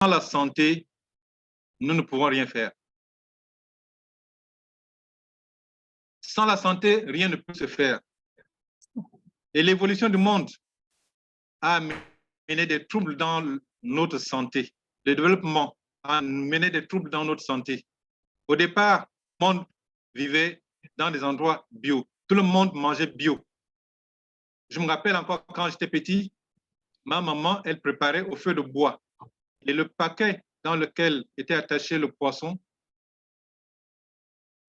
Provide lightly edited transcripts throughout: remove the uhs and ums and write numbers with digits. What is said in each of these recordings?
la santé, nous ne pouvons rien faire. Sans la santé, rien ne peut se faire. Et l'évolution du monde a mené des troubles dans notre santé. Le développement a mené des troubles dans notre santé. Au départ, le monde vivait dans des endroits bio. Tout le monde mangeait bio. Je me rappelle encore quand j'étais petit, ma maman, elle préparait au feu de bois. Et le paquet dans lequel était attaché le poisson,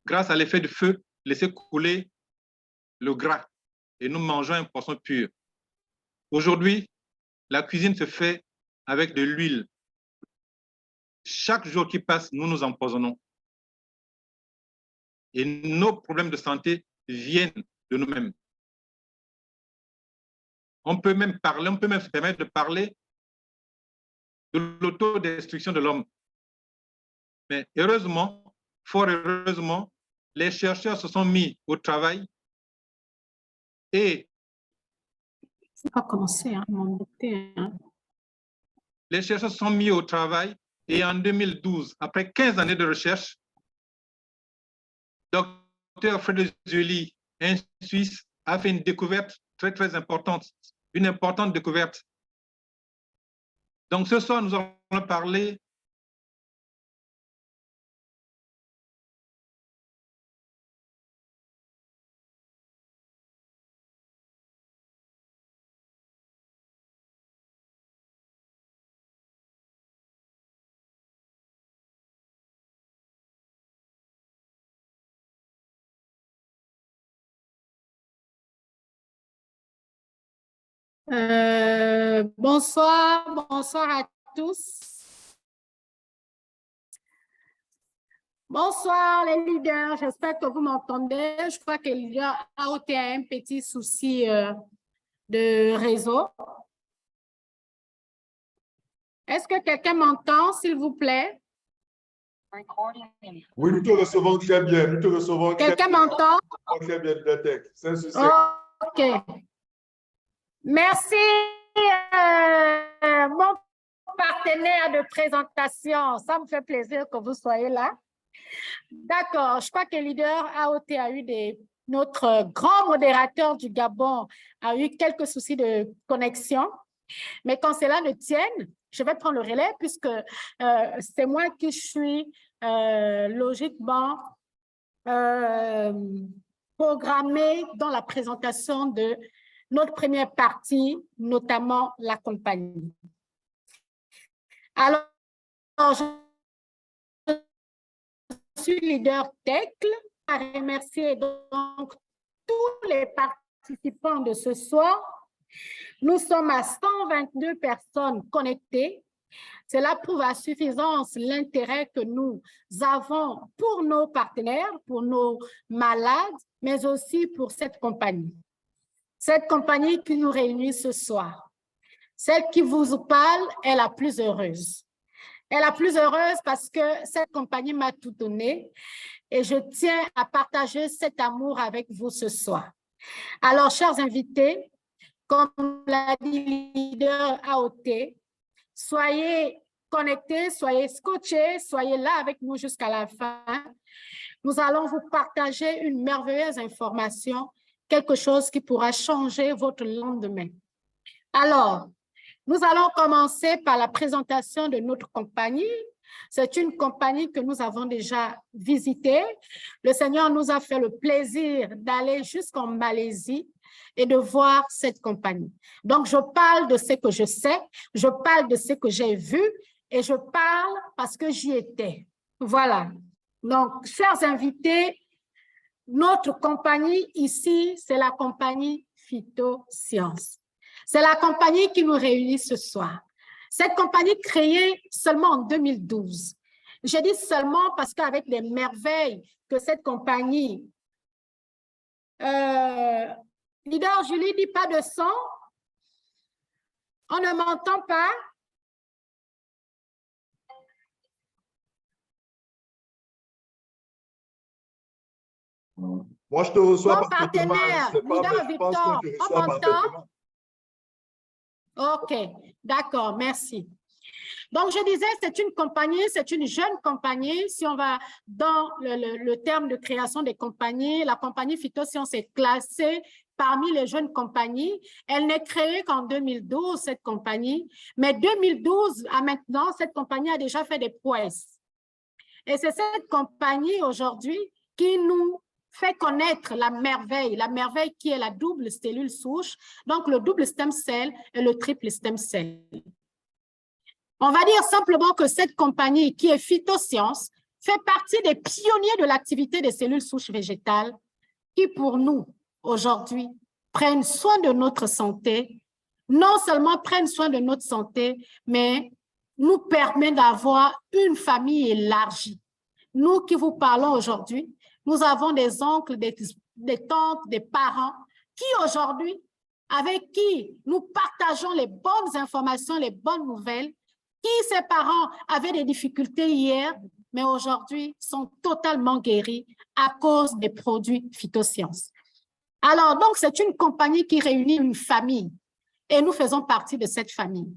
grâce à l'effet du feu, laissait couler le gras. Et nous mangeons un poisson pur. Aujourd'hui, la cuisine se fait avec de l'huile. Chaque jour qui passe, nous nous empoisonnons. Et nos problèmes de santé viennent de nous-mêmes. On peut même se permettre de parler de l'autodestruction de l'homme. Mais heureusement, fort heureusement, les chercheurs se sont mis au travail et c'est pas commencé, hein, les chercheurs se sont mis au travail et en 2012, après 15 années de recherche, Dr. Frédéric Joly, un Suisse, a fait une découverte très, très importante, une importante découverte. Donc ce soir, nous allons parler bonsoir à tous. Bonsoir les leaders, j'espère que vous m'entendez. Je crois que le leader AOT a un petit souci de réseau. Est-ce que quelqu'un m'entend, s'il vous plaît? Oui, nous te recevons très bien. Nous te recevons très bien. Quelqu'un m'entend? Très bien, bibliothèque. C'est un succès. OK. Merci, mon partenaire de présentation. Ça me fait plaisir que vous soyez là. D'accord. Je crois que le leader AOT a eu notre grand modérateur du Gabon a eu quelques soucis de connexion. Mais quand cela ne tienne, je vais prendre le relais puisque c'est moi qui suis logiquement programmée dans la présentation de notre première partie, notamment la compagnie. Alors, je suis leader TECL, à remercier donc tous les participants de ce soir. Nous sommes à 122 personnes connectées. Cela prouve à suffisance l'intérêt que nous avons pour nos partenaires, pour nos malades, mais aussi pour cette compagnie. Cette compagnie qui nous réunit ce soir. Celle qui vous parle est la plus heureuse. Elle est la plus heureuse parce que cette compagnie m'a tout donné et je tiens à partager cet amour avec vous ce soir. Alors, chers invités, comme l'a dit le leader AOT, soyez connectés, soyez scotchés, soyez là avec nous jusqu'à la fin. Nous allons vous partager une merveilleuse information, quelque chose qui pourra changer votre lendemain. Alors, nous allons commencer par la présentation de notre compagnie. C'est une compagnie que nous avons déjà visitée. Le Seigneur nous a fait le plaisir d'aller jusqu'en Malaisie et de voir cette compagnie. Donc, je parle de ce que je sais, je parle de ce que j'ai vu et je parle parce que j'y étais. Voilà. Donc, chers invités, notre compagnie ici, c'est la compagnie Phytosciences. C'est la compagnie qui nous réunit ce soir. Cette compagnie créée seulement en 2012. Je dis seulement parce qu'avec les merveilles que cette compagnie... Leader Julie, dit pas de son. On ne m'entend pas. Moi, je te reçois mon partenaire, leader Victor, on m'entend? OK, d'accord, merci. Donc, je disais, c'est une compagnie, c'est une jeune compagnie. Si on va dans le terme de création des compagnies, la compagnie Phytosciences est classée parmi les jeunes compagnies. Elle n'est créée qu'en 2012, cette compagnie. Mais 2012 à maintenant, cette compagnie a déjà fait des prouesses. Et c'est cette compagnie aujourd'hui qui nous fait connaître la merveille qui est la double cellule souche, donc le double stem cell et le triple stem cell. On va dire simplement que cette compagnie qui est Phytosciences fait partie des pionniers de l'activité des cellules souches végétales qui, pour nous, aujourd'hui, prennent soin de notre santé, non seulement prennent soin de notre santé, mais nous permet d'avoir une famille élargie. Nous qui vous parlons aujourd'hui, nous avons des oncles, des tantes, des parents qui aujourd'hui, avec qui nous partageons les bonnes informations, les bonnes nouvelles, qui, ces parents, avaient des difficultés hier, mais aujourd'hui sont totalement guéris à cause des produits Phytosciences. Alors, donc, c'est une compagnie qui réunit une famille et nous faisons partie de cette famille.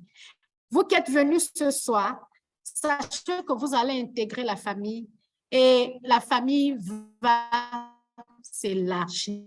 Vous qui êtes venus ce soir, sachez que vous allez intégrer la famille et la famille va s'élargir.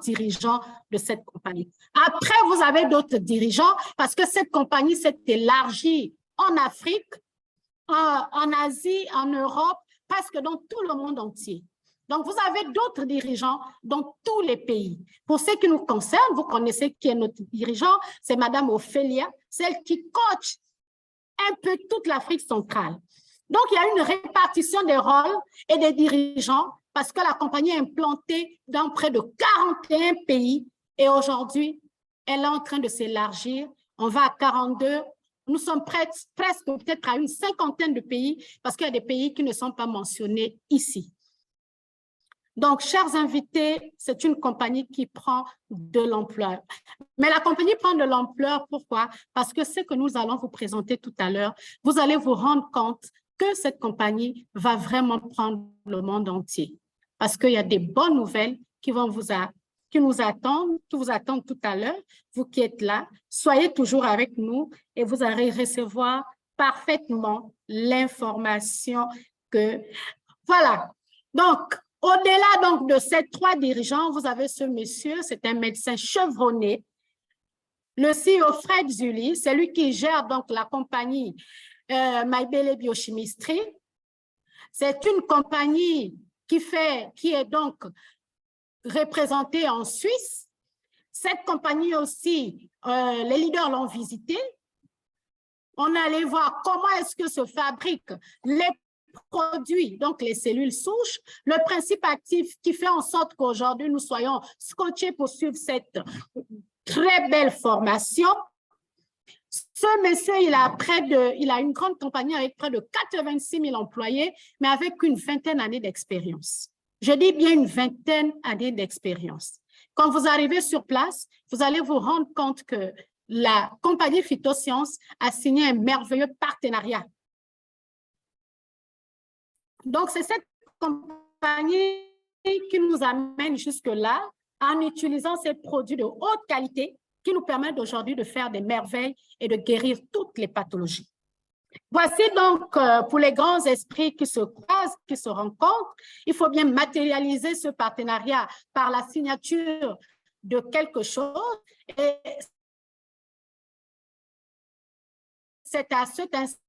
Dirigeants de cette compagnie. Après, vous avez d'autres dirigeants parce que cette compagnie s'est élargie en Afrique, en Asie, en Europe, presque dans tout le monde entier. Donc, vous avez d'autres dirigeants dans tous les pays. Pour ce qui nous concerne, vous connaissez qui est notre dirigeant, c'est Madame Ophélia, celle qui coach un peu toute l'Afrique centrale. Donc, il y a une répartition des rôles et des dirigeants parce que la compagnie est implantée dans près de 41 pays et aujourd'hui, elle est en train de s'élargir. On va à 42. Nous sommes presque peut-être à une cinquantaine de pays parce qu'il y a des pays qui ne sont pas mentionnés ici. Donc, chers invités, c'est une compagnie qui prend de l'ampleur. Mais la compagnie prend de l'ampleur, pourquoi? Parce que ce que nous allons vous présenter tout à l'heure, vous allez vous rendre compte que cette compagnie va vraiment prendre le monde entier. Parce qu'il y a des bonnes nouvelles qui nous attendent tout à l'heure. Vous qui êtes là, soyez toujours avec nous et vous allez recevoir parfaitement l'information que... Voilà. Donc, au-delà donc de ces trois dirigeants, vous avez ce monsieur, c'est un médecin chevronné, le CEO Fred Zully, c'est lui qui gère donc la compagnie Maybele Biochimistry. C'est une compagnie qui est donc représentée en Suisse. Cette compagnie aussi, les leaders l'ont visité. On allait voir comment est-ce que se fabriquent les produits, donc les cellules souches, le principe actif qui fait en sorte qu'aujourd'hui, nous soyons scotchés pour suivre cette très belle formation. Ce monsieur, il a une grande compagnie avec près de 86 000 employés, mais avec une vingtaine d'années d'expérience. Je dis bien une vingtaine d'années d'expérience. Quand vous arrivez sur place, vous allez vous rendre compte que la compagnie Phytosciences a signé un merveilleux partenariat. Donc, c'est cette compagnie qui nous amène jusque-là en utilisant ces produits de haute qualité qui nous permettent aujourd'hui de faire des merveilles et de guérir toutes les pathologies. Voici donc pour les grands esprits qui se croisent, qui se rencontrent, il faut bien matérialiser ce partenariat par la signature de quelque chose. Et c'est à cet instant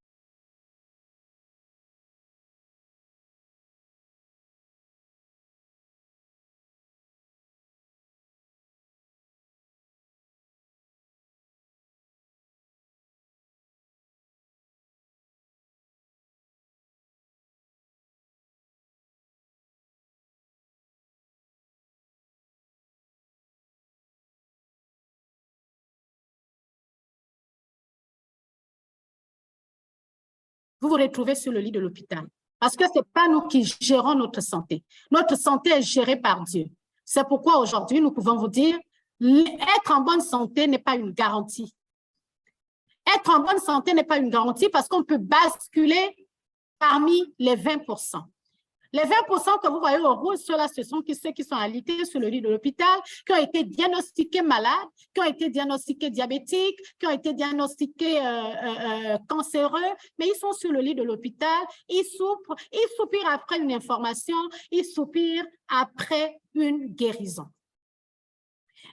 vous vous retrouvez sur le lit de l'hôpital. Parce que ce n'est pas nous qui gérons notre santé. Notre santé est gérée par Dieu. C'est pourquoi aujourd'hui, nous pouvons vous dire, être en bonne santé n'est pas une garantie. Être en bonne santé n'est pas une garantie parce qu'on peut basculer parmi les 20%. Les 20% que vous voyez au rouge, ceux-là, ce sont ceux qui sont alités sur le lit de l'hôpital, qui ont été diagnostiqués malades, qui ont été diagnostiqués diabétiques, qui ont été diagnostiqués cancéreux, mais ils sont sur le lit de l'hôpital, ils souffrent, ils soupirent après une information, ils soupirent après une guérison.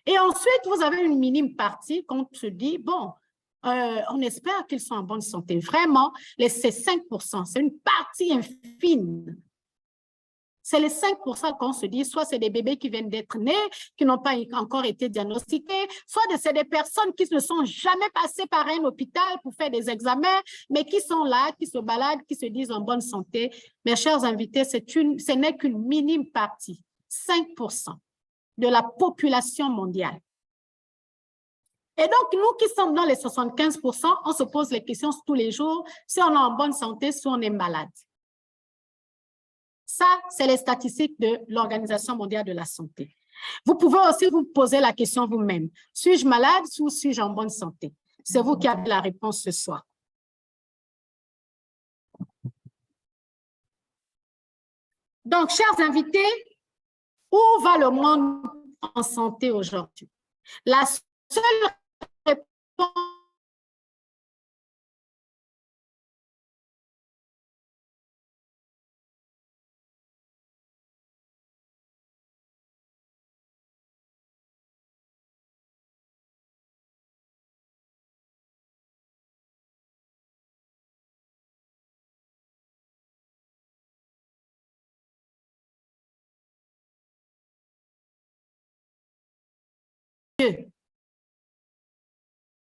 Et ensuite, vous avez une minime partie qu'on se dit, bon, on espère qu'ils sont en bonne santé. Vraiment, c'est 5%, c'est une partie infime. C'est les 5% qu'on se dit, soit c'est des bébés qui viennent d'être nés, qui n'ont pas encore été diagnostiqués, soit c'est des personnes qui ne sont jamais passées par un hôpital pour faire des examens, mais qui sont là, qui se baladent, qui se disent en bonne santé. Mes chers invités, ce n'est qu'une minime partie, 5% de la population mondiale. Et donc, nous qui sommes dans les 75%, on se pose les questions tous les jours, si on est en bonne santé, si on est malade. Ça, c'est les statistiques de l'Organisation mondiale de la santé. Vous pouvez aussi vous poser la question vous-même. Suis-je malade ou suis-je en bonne santé? C'est vous qui avez la réponse ce soir. Donc, chers invités, où va le monde en santé aujourd'hui? La seule réponse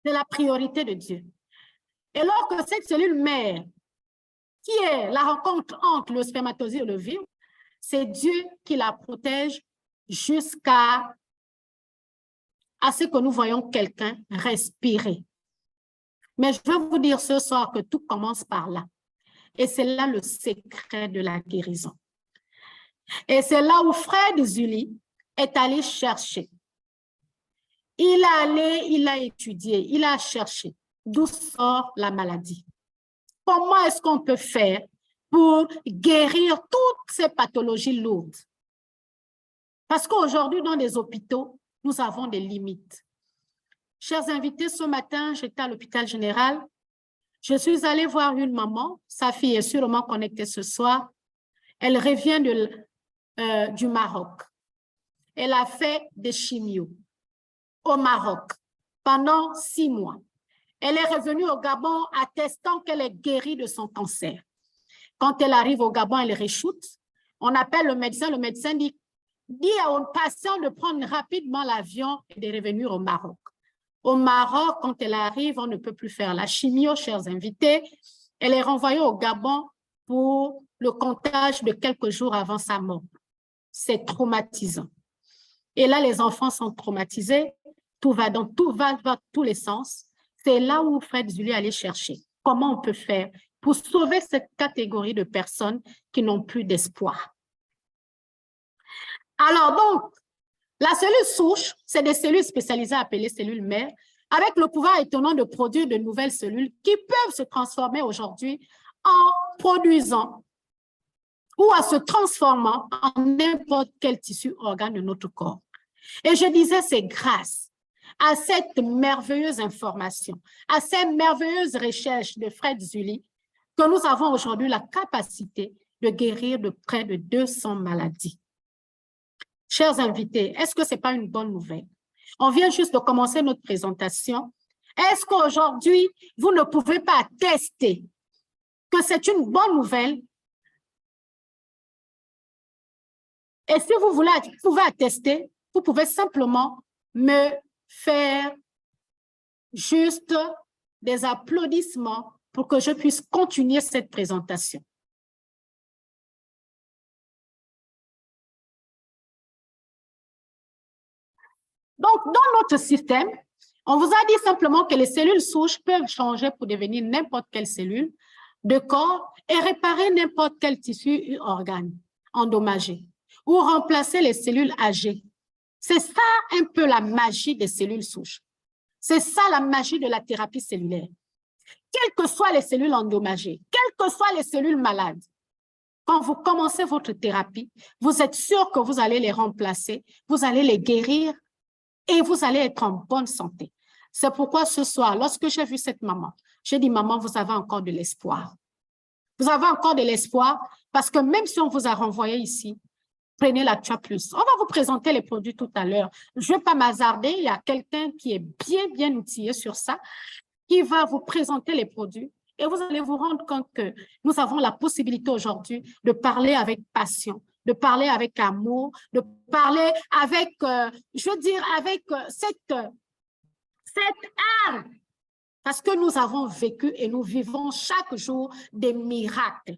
c'est la priorité de Dieu. Et lorsque cette cellule mère, qui est la rencontre entre le spermatozoïde et le l'ovule, c'est Dieu qui la protège jusqu'à ce que nous voyons quelqu'un respirer. Mais je veux vous dire ce soir que tout commence par là. Et c'est là le secret de la guérison. Et c'est là où Fred Zuli est allé chercher. Il a étudié, il a cherché d'où sort la maladie. Comment est-ce qu'on peut faire pour guérir toutes ces pathologies lourdes? Parce qu'aujourd'hui, dans les hôpitaux, nous avons des limites. Chers invités, ce matin, j'étais à l'hôpital général. Je suis allée voir une maman. Sa fille est sûrement connectée ce soir. Elle revient du Maroc. Elle a fait des chimios au Maroc pendant 6 mois. Elle est revenue au Gabon attestant qu'elle est guérie de son cancer. Quand elle arrive au Gabon, elle réchoute. On appelle le médecin dit au patient de prendre rapidement l'avion et de revenir au Maroc. Au Maroc, quand elle arrive, on ne peut plus faire la chimio, chers invités. Elle est renvoyée au Gabon pour le comptage de quelques jours avant sa mort. C'est traumatisant. Et là, les enfants sont traumatisés. Tout va dans tous les sens. C'est là où Fred Zuli allait chercher. Comment on peut faire pour sauver cette catégorie de personnes qui n'ont plus d'espoir? Alors donc, la cellule souche, c'est des cellules spécialisées appelées cellules mères, avec le pouvoir étonnant de produire de nouvelles cellules qui peuvent se transformer aujourd'hui en produisant ou en se transformant en n'importe quel tissu, organe de notre corps. Et je disais, c'est grâce à cette merveilleuse information, à cette merveilleuse recherche de Fred Zuli, que nous avons aujourd'hui la capacité de guérir de près de 200 maladies. Chers invités, est-ce que ce n'est pas une bonne nouvelle? On vient juste de commencer notre présentation. Est-ce qu'aujourd'hui, vous ne pouvez pas attester que c'est une bonne nouvelle? Et si vous pouvez attester, vous pouvez simplement me faire juste des applaudissements pour que je puisse continuer cette présentation. Donc, dans notre système, on vous a dit simplement que les cellules souches peuvent changer pour devenir n'importe quelle cellule de corps et réparer n'importe quel tissu ou organe endommagé ou remplacer les cellules âgées. C'est ça un peu la magie des cellules souches. C'est ça la magie de la thérapie cellulaire. Quelles que soient les cellules endommagées, quelles que soient les cellules malades, quand vous commencez votre thérapie, vous êtes sûr que vous allez les remplacer, vous allez les guérir et vous allez être en bonne santé. C'est pourquoi ce soir, lorsque j'ai vu cette maman, j'ai dit, maman, vous avez encore de l'espoir. Vous avez encore de l'espoir parce que même si on vous a renvoyé ici, prenez la Tua Plus. On va vous présenter les produits tout à l'heure. Je ne vais pas m'hasarder, il y a quelqu'un qui est bien outillé sur ça, qui va vous présenter les produits et vous allez vous rendre compte que nous avons la possibilité aujourd'hui de parler avec passion, de parler avec amour, de parler avec, je veux dire, avec cette art. Parce que nous avons vécu et nous vivons chaque jour des miracles.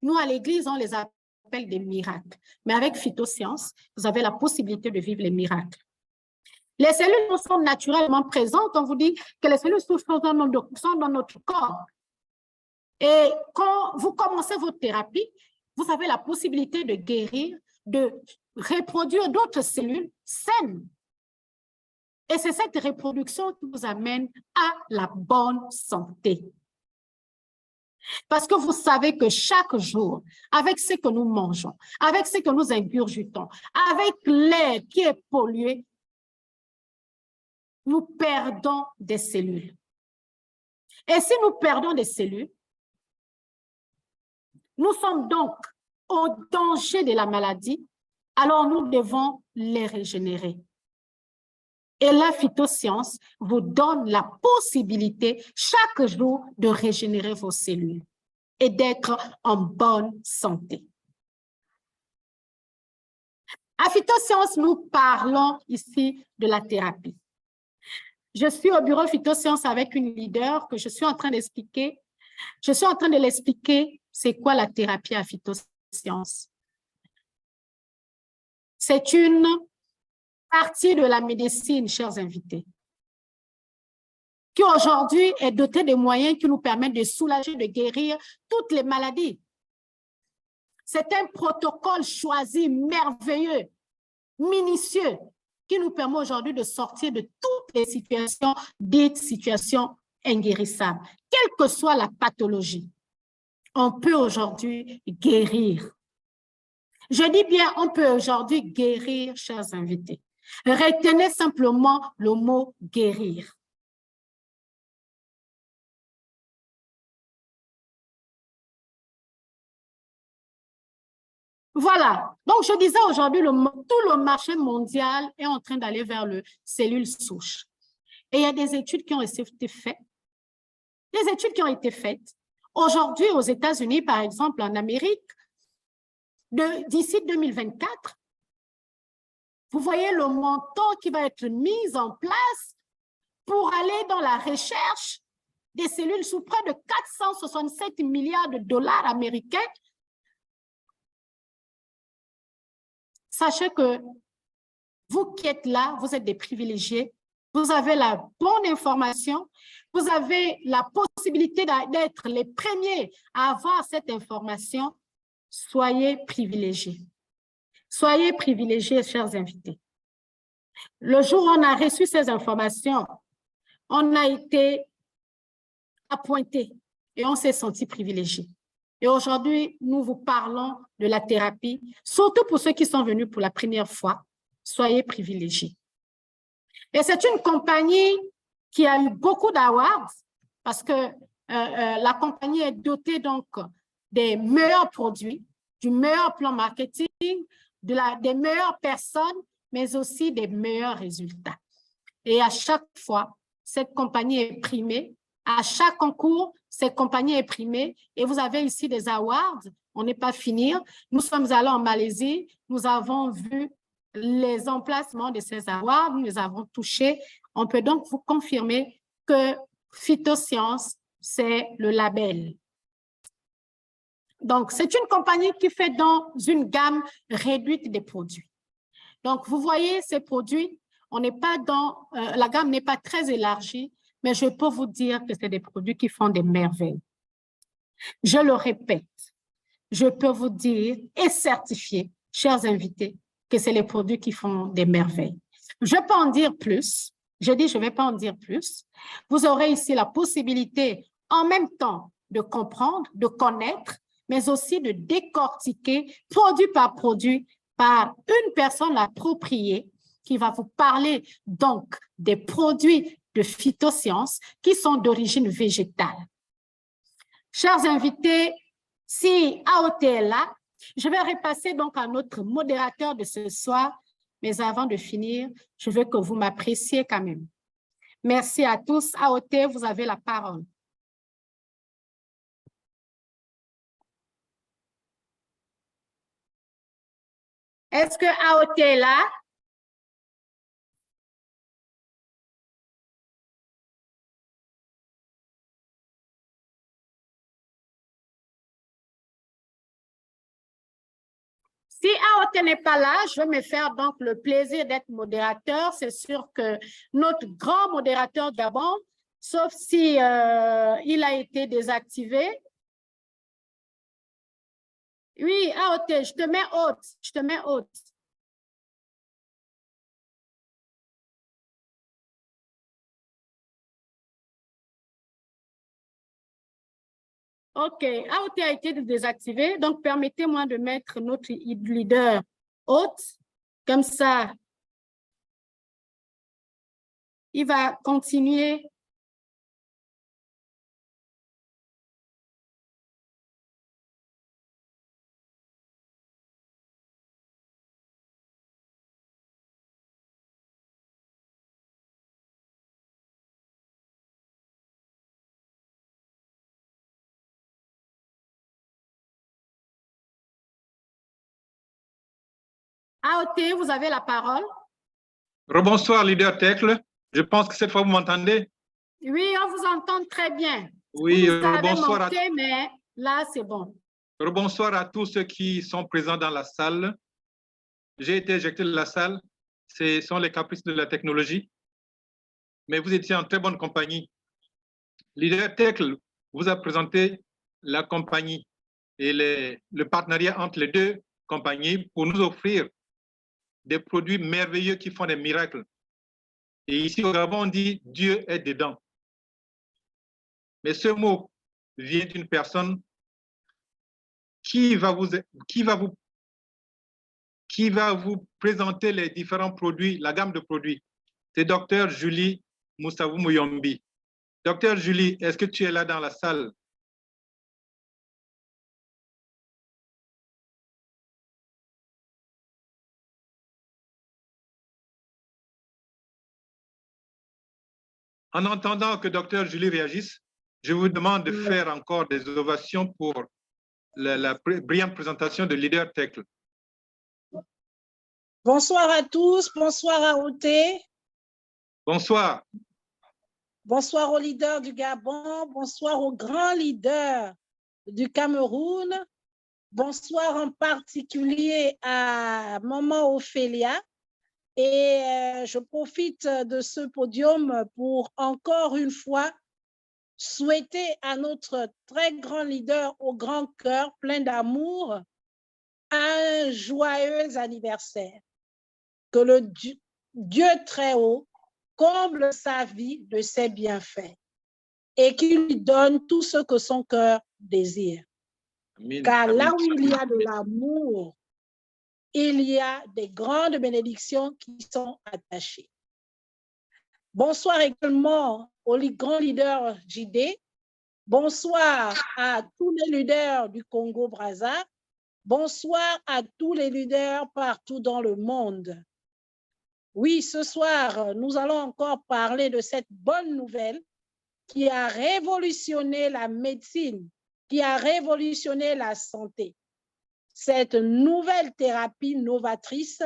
Nous, à l'Église, on les appelle des miracles. Mais avec Phytosciences, vous avez la possibilité de vivre les miracles. Les cellules sont naturellement présentes. On vous dit que les cellules sont dans notre corps. Et quand vous commencez votre thérapie, vous avez la possibilité de guérir, de reproduire d'autres cellules saines. Et c'est cette reproduction qui vous amène à la bonne santé. Parce que vous savez que chaque jour, avec ce que nous mangeons, avec ce que nous ingurgitons, avec l'air qui est pollué, nous perdons des cellules. Et si nous perdons des cellules, nous sommes donc au danger de la maladie, alors nous devons les régénérer. Et la Phytoscience vous donne la possibilité chaque jour de régénérer vos cellules et d'être en bonne santé. À Phytoscience, nous parlons ici de la thérapie. Je suis au bureau Phytoscience avec une leader que je suis en train d'expliquer. Je suis en train de l'expliquer, c'est quoi la thérapie à Phytoscience. C'est une partie de la médecine, chers invités, qui aujourd'hui est dotée de moyens qui nous permettent de soulager, de guérir toutes les maladies. C'est un protocole choisi, merveilleux, minutieux, qui nous permet aujourd'hui de sortir de toutes les situations, dites situations inguérissables. Quelle que soit la pathologie, on peut aujourd'hui guérir. Je dis bien, on peut aujourd'hui guérir, chers invités. Retenez simplement le mot guérir. Voilà. Donc, je disais aujourd'hui, tout le marché mondial est en train d'aller vers le cellule souche. Et il y a des études qui ont été faites. Les études qui ont été faites aujourd'hui aux États-Unis, par exemple, en Amérique, d'ici 2024, vous voyez le montant qui va être mis en place pour aller dans la recherche des cellules sous près de 467 milliards de dollars américains. Sachez que vous qui êtes là, vous êtes des privilégiés. Vous avez la bonne information. Vous avez la possibilité d'être les premiers à avoir cette information. Soyez privilégiés. Soyez privilégiés, chers invités. Le jour où on a reçu ces informations, on a été appointés et on s'est senti privilégiés. Et aujourd'hui, nous vous parlons de la thérapie, surtout pour ceux qui sont venus pour la première fois. Soyez privilégiés. Et c'est une compagnie qui a eu beaucoup d'awards parce que la compagnie est dotée donc des meilleurs produits, du meilleur plan marketing, des meilleures personnes, mais aussi des meilleurs résultats. Et à chaque fois, cette compagnie est primée. À chaque concours, cette compagnie est primée. Et vous avez ici des awards. On n'est pas fini. Nous sommes allés en Malaisie. Nous avons vu les emplacements de ces awards. Nous les avons touchés. On peut donc vous confirmer que Phytosciences, c'est le label. Donc, c'est une compagnie qui fait dans une gamme réduite des produits. Donc, vous voyez ces produits, on n'est pas dans, la gamme n'est pas très élargie, mais je peux vous dire que c'est des produits qui font des merveilles. Je le répète, je peux vous dire et certifier, chers invités, que c'est les produits qui font des merveilles. Je peux en dire plus. Je dis, je ne vais pas en dire plus. Vous aurez ici la possibilité, en même temps, de comprendre, de connaître, mais aussi de décortiquer produit par produit par une personne appropriée qui va vous parler donc des produits de phytosciences qui sont d'origine végétale. Chers invités, si AOT est là, je vais repasser donc à notre modérateur de ce soir, mais avant de finir, je veux que vous m'appréciez quand même. Merci à tous. AOT, vous avez la parole. Est-ce que AOT est là? Si AOT n'est pas là, je vais me faire donc le plaisir d'être modérateur. C'est sûr que notre grand modérateur Gabon, sauf si il a été désactivé. Oui, AOT, je te mets haute, je te mets haute. OK, AOT a été désactivé, donc permettez-moi de mettre notre leader haute, comme ça, il va continuer. AOT, vous avez la parole. Rebonsoir, leader Tecle. Je pense que cette fois, vous m'entendez? Oui, on vous entend très bien. Oui, vous avez bonsoir manqué, mais là, c'est bon. Rebonsoir à tous ceux qui sont présents dans la salle. J'ai été éjecté de la salle. Ce sont les caprices de la technologie. Mais vous étiez en très bonne compagnie. Leader Tecle vous a présenté la compagnie et le partenariat entre les deux compagnies pour nous offrir des produits merveilleux qui font des miracles. Et ici au Gabon, on dit Dieu est dedans. Mais ce mot vient d'une personne qui va vous présenter les différents produits, la gamme de produits. C'est Dr Julie Moussavou Mouyombi. Dr Julie, est-ce que tu es là dans la salle? En attendant que Dr Julie réagisse, je vous demande de faire encore des ovations pour la brillante présentation de Leader Tecle. Bonsoir à tous, bonsoir à AOT. Bonsoir. Bonsoir aux leaders du Gabon, bonsoir aux grands leaders du Cameroun, bonsoir en particulier à Maman Ophélia. Et je profite de ce podium pour encore une fois souhaiter à notre très grand leader au grand cœur, plein d'amour, un joyeux anniversaire. Que le Dieu très haut comble sa vie de ses bienfaits et qu'il lui donne tout ce que son cœur désire. Amen. Car là où il y a de l'amour, il y a des grandes bénédictions qui sont attachées. Bonsoir également au grand leader JD. Bonsoir à tous les leaders du Congo-Brazza. Bonsoir à tous les leaders partout dans le monde. Oui, ce soir, nous allons encore parler de cette bonne nouvelle qui a révolutionné la médecine, qui a révolutionné la santé. Cette nouvelle thérapie novatrice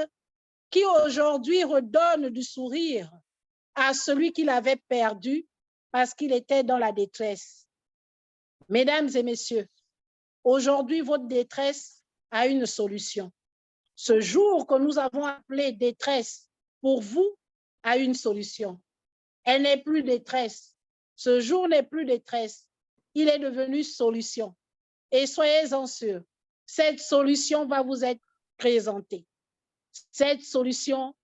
qui aujourd'hui redonne du sourire à celui qui l'avait perdu parce qu'il était dans la détresse. Mesdames et messieurs, aujourd'hui, votre détresse a une solution. Ce jour que nous avons appelé détresse, pour vous, a une solution. Elle n'est plus détresse. Ce jour n'est plus détresse. Il est devenu solution. et soyez-en sûrs, cette solution va vous être présentée. Cette solution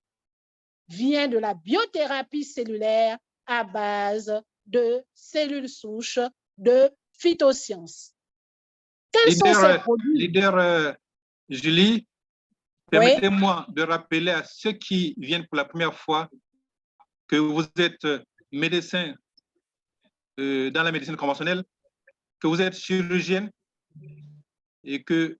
vient de la biothérapie cellulaire à base de cellules souches de phytosciences. Quels sont ces produits? Leader Julie, permettez-moi de rappeler à ceux qui viennent pour la première fois que vous êtes médecin dans la médecine conventionnelle, que vous êtes chirurgienne et que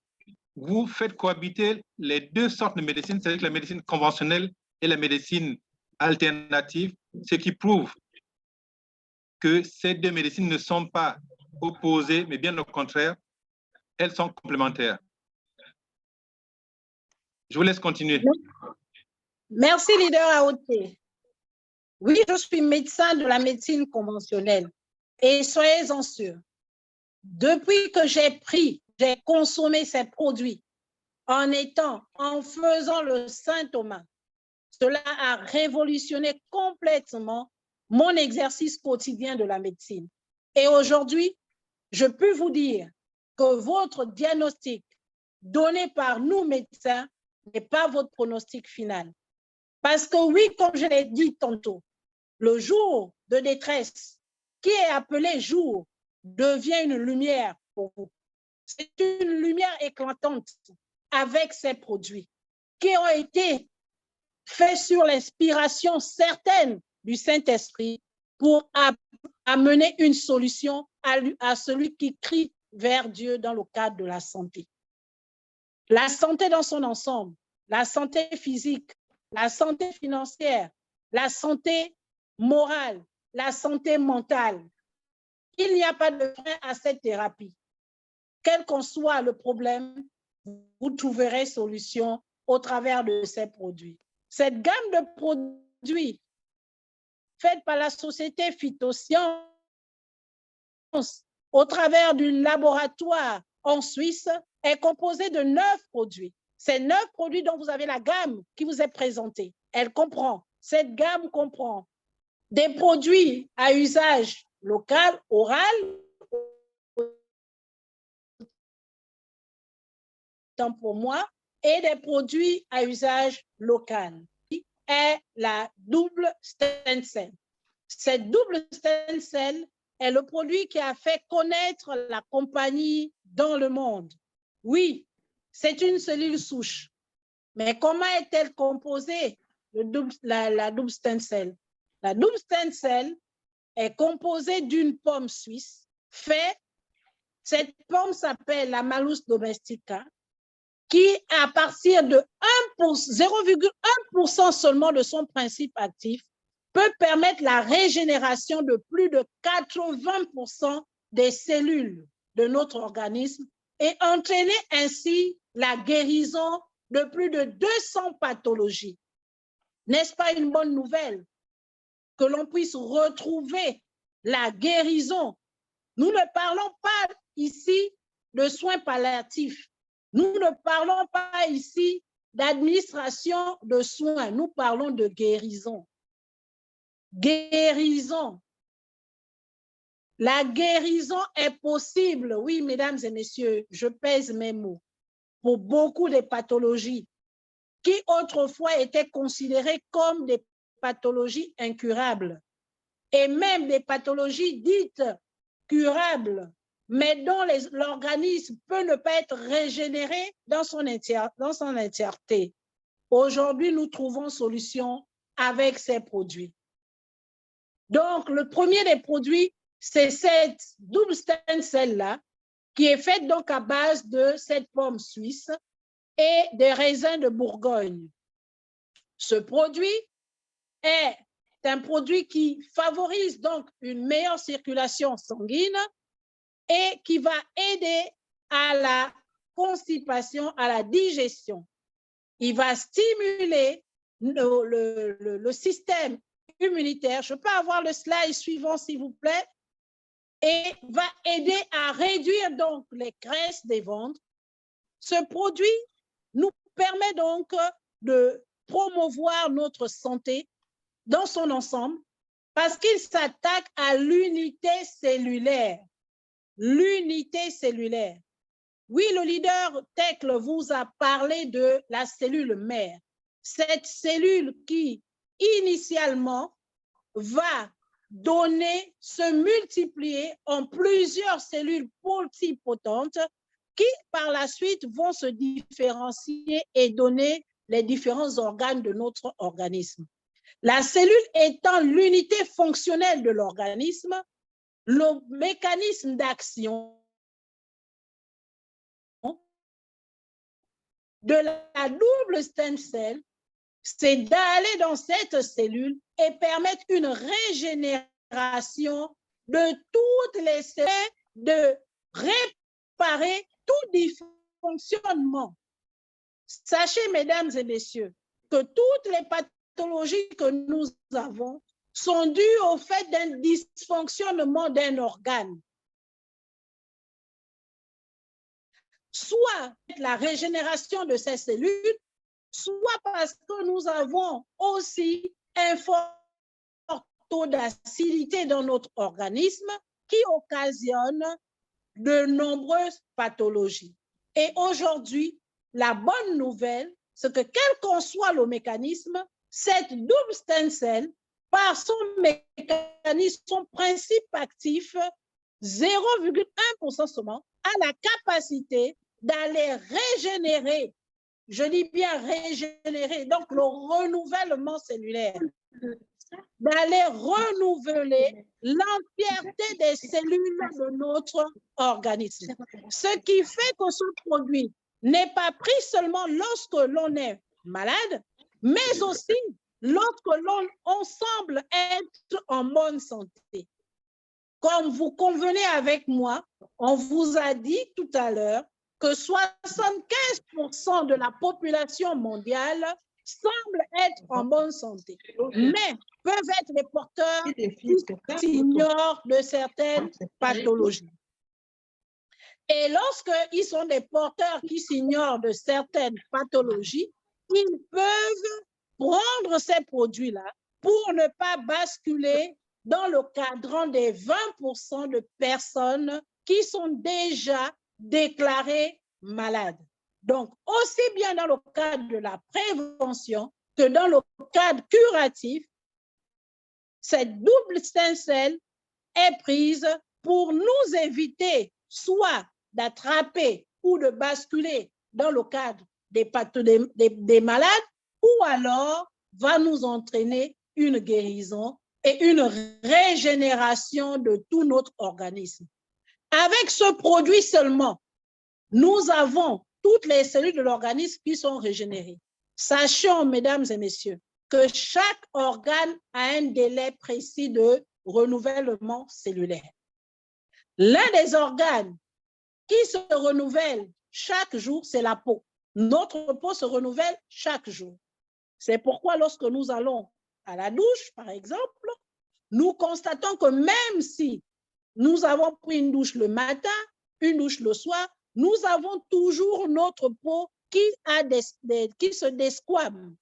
vous faites cohabiter les deux sortes de médecine, c'est-à-dire la médecine conventionnelle et la médecine alternative, ce qui prouve que ces deux médecines ne sont pas opposées, mais bien au contraire, elles sont complémentaires. Je vous laisse continuer. Merci, leader Aoté. Oui, je suis médecin de la médecine conventionnelle et soyez-en sûrs, depuis que j'ai consommé ces produits en faisant le Saint Thomas, cela a révolutionné complètement mon exercice quotidien de la médecine. Et aujourd'hui, je peux vous dire que votre diagnostic donné par nous médecins n'est pas votre pronostic final. Parce que oui, comme je l'ai dit tantôt, le jour de détresse qui est appelé jour devient une lumière pour vous. C'est une lumière éclatante avec ces produits qui ont été faits sur l'inspiration certaine du Saint-Esprit pour amener une solution à celui qui crie vers Dieu dans le cadre de la santé. La santé dans son ensemble, la santé physique, la santé financière, la santé morale, la santé mentale. Il n'y a pas de frein à cette thérapie. Quel qu'en soit le problème, vous trouverez solution au travers de ces produits. Cette gamme de produits faite par la société Phytosciences au travers du laboratoire en Suisse est composée de 9 produits. Ces 9 produits dont vous avez la gamme qui vous est présentée, cette gamme comprend des produits à usage local, oral, tant pour moi, et des produits à usage local, qui est la double stem cell. Cette double stem cell est le produit qui a fait connaître la compagnie dans le monde. Oui, c'est une cellule souche. Mais comment est-elle composée, la double stem cell? La double stem cell est composée d'une pomme suisse cette pomme s'appelle la Malus domestica, qui, à partir de 0,1% seulement de son principe actif, peut permettre la régénération de plus de 80% des cellules de notre organisme et entraîner ainsi la guérison de plus de 200 pathologies. N'est-ce pas une bonne nouvelle que l'on puisse retrouver la guérison? Nous ne parlons pas ici de soins palliatifs. Nous ne parlons pas ici d'administration de soins. Nous parlons de guérison. Guérison. La guérison est possible, oui, mesdames et messieurs, je pèse mes mots, pour beaucoup de pathologies qui autrefois étaient considérées comme des pathologies incurables et même des pathologies dites curables, mais dont l'organisme peut ne pas être régénéré dans son entièreté. Aujourd'hui, nous trouvons solution avec ces produits. Donc, le premier des produits, c'est cette double stem cell-là, qui est faite donc à base de cette pomme suisse et des raisins de Bourgogne. Ce produit est un produit qui favorise donc une meilleure circulation sanguine et qui va aider à la constipation, à la digestion. Il va stimuler le système immunitaire. Je peux avoir le slide suivant, s'il vous plaît, et va aider à réduire donc les graisses des ventres. Ce produit nous permet donc de promouvoir notre santé dans son ensemble parce qu'il s'attaque à l'unité cellulaire. L'unité cellulaire. Oui, le leader Tekle vous a parlé de la cellule mère. Cette cellule qui, initialement, va donner, se multiplier en plusieurs cellules pluripotentes qui, par la suite, vont se différencier et donner les différents organes de notre organisme. La cellule étant l'unité fonctionnelle de l'organisme, le mécanisme d'action de la double stem cell, c'est d'aller dans cette cellule et permettre une régénération de toutes les cellules, de réparer tout dysfonctionnement. Sachez, mesdames et messieurs, que toutes les pathologies que nous avons sont dues au fait d'un dysfonctionnement d'un organe. Soit la régénération de ces cellules, soit parce que nous avons aussi un fort taux d'acidité dans notre organisme qui occasionne de nombreuses pathologies. Et aujourd'hui, la bonne nouvelle, c'est que quel qu'en soit le mécanisme, cette double stem cell, par son mécanisme, son principe actif, 0,1% seulement, a la capacité d'aller régénérer, je dis bien régénérer, donc le renouvellement cellulaire, d'aller renouveler l'entièreté des cellules de notre organisme. Ce qui fait que ce produit n'est pas pris seulement lorsque l'on est malade, mais aussi lorsque l'on semble être en bonne santé. Comme vous convenez avec moi, on vous a dit tout à l'heure que 75% de la population mondiale semble être en bonne santé, mais peuvent être les porteurs qui s'ignorent de certaines pathologies. Et lorsqu'ils sont des porteurs qui s'ignorent de certaines pathologies, ils peuvent prendre ces produits-là pour ne pas basculer dans le cadran des 20% de personnes qui sont déjà déclarées malades. Donc, aussi bien dans le cadre de la prévention que dans le cadre curatif, cette double stem cell est prise pour nous éviter soit d'attraper ou de basculer dans le cadre des malades, ou alors va nous entraîner une guérison et une régénération de tout notre organisme. Avec ce produit seulement, nous avons toutes les cellules de l'organisme qui sont régénérées. Sachons, mesdames et messieurs, que chaque organe a un délai précis de renouvellement cellulaire. L'un des organes qui se renouvelle chaque jour, c'est la peau. Notre peau se renouvelle chaque jour. C'est pourquoi lorsque nous allons à la douche, par exemple, nous constatons que même si nous avons pris une douche le matin, une douche le soir, nous avons toujours notre peau qui se desquame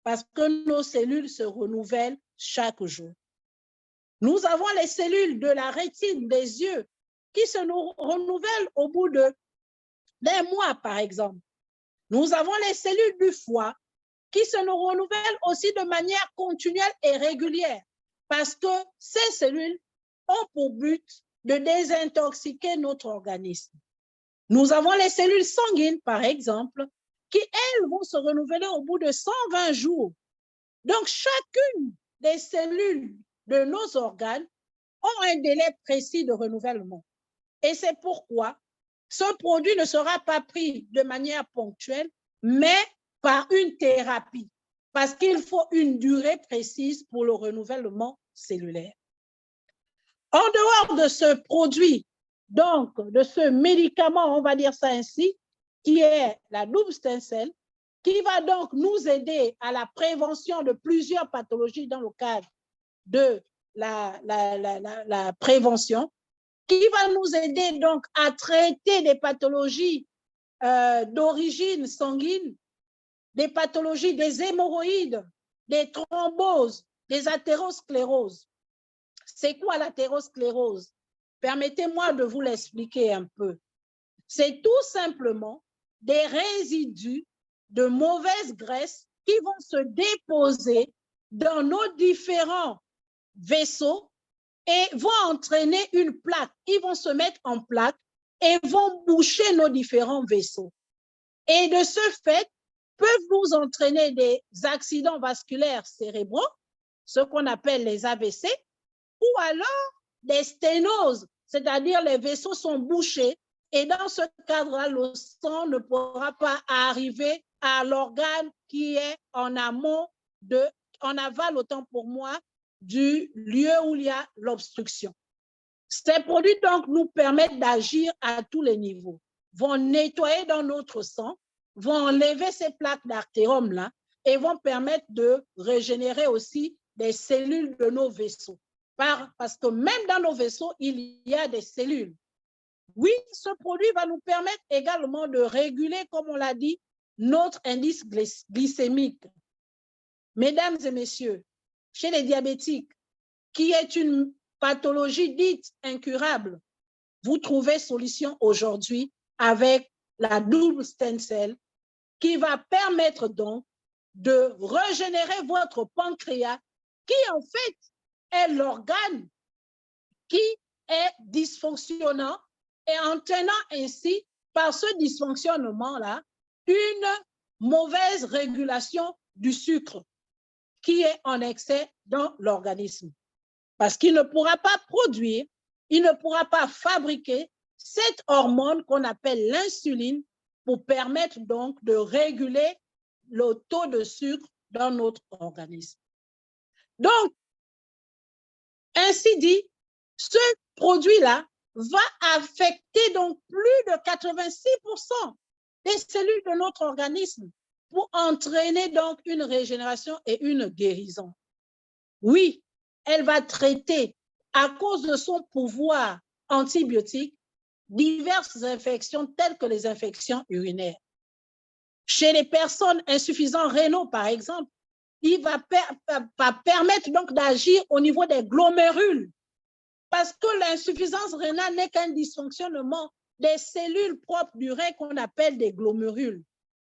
parce que nos cellules se renouvellent chaque jour. Nous avons les cellules de la rétine des yeux qui se renouvellent au bout d'un mois, par exemple. Nous avons les cellules du foie qui se renouvellent aussi de manière continuelle et régulière parce que ces cellules ont pour but de désintoxiquer notre organisme. Nous avons les cellules sanguines, par exemple, qui, elles, vont se renouveler au bout de 120 jours. Donc, chacune des cellules de nos organes ont un délai précis de renouvellement. Et c'est pourquoi ce produit ne sera pas pris de manière ponctuelle, mais par une thérapie, parce qu'il faut une durée précise pour le renouvellement cellulaire. En dehors de ce produit, donc de ce médicament, on va dire ça ainsi, qui est la double stem cell, qui va donc nous aider à la prévention de plusieurs pathologies dans le cadre de la prévention, qui va nous aider donc à traiter des pathologies d'origine sanguine, des pathologies des hémorroïdes, des thromboses, des athéroscléroses. C'est quoi l'athérosclérose? Permettez-moi de vous l'expliquer un peu. c'est tout simplement des résidus de mauvaise graisse qui vont se déposer dans nos différents vaisseaux et vont entraîner une plaque. Ils vont se mettre en plaque et vont boucher nos différents vaisseaux. Et de ce fait, peuvent nous entraîner des accidents vasculaires cérébraux, ce qu'on appelle les AVC, ou alors des sténoses, c'est-à-dire les vaisseaux sont bouchés et dans ce cadre-là, le sang ne pourra pas arriver à l'organe qui est en amont, en aval autant pour moi, du lieu où il y a l'obstruction. Ces produits donc nous permettent d'agir à tous les niveaux, vont nettoyer dans notre sang, vont enlever ces plaques d'artérium-là et vont permettre de régénérer aussi des cellules de nos vaisseaux. Parce que même dans nos vaisseaux, il y a des cellules. Oui, ce produit va nous permettre également de réguler, comme on l'a dit, notre indice glycémique. Mesdames et messieurs, chez les diabétiques, qui est une pathologie dite incurable, vous trouvez solution aujourd'hui avec la double stem cell qui va permettre donc de régénérer votre pancréas qui en fait est l'organe qui est dysfonctionnant et entraînant ainsi par ce dysfonctionnement-là une mauvaise régulation du sucre qui est en excès dans l'organisme. Parce qu'il ne pourra pas produire, il ne pourra pas fabriquer cette hormone qu'on appelle l'insuline pour permettre donc de réguler le taux de sucre dans notre organisme. Donc, ainsi dit, ce produit-là va affecter donc plus de 86% des cellules de notre organisme pour entraîner donc une régénération et une guérison. Oui, elle va traiter, à cause de son pouvoir antibiotique, diverses infections telles que les infections urinaires. Chez les personnes insuffisantes rénaux, par exemple, il va permettre donc d'agir au niveau des glomérules, parce que l'insuffisance rénale n'est qu'un dysfonctionnement des cellules propres du rein qu'on appelle des glomérules.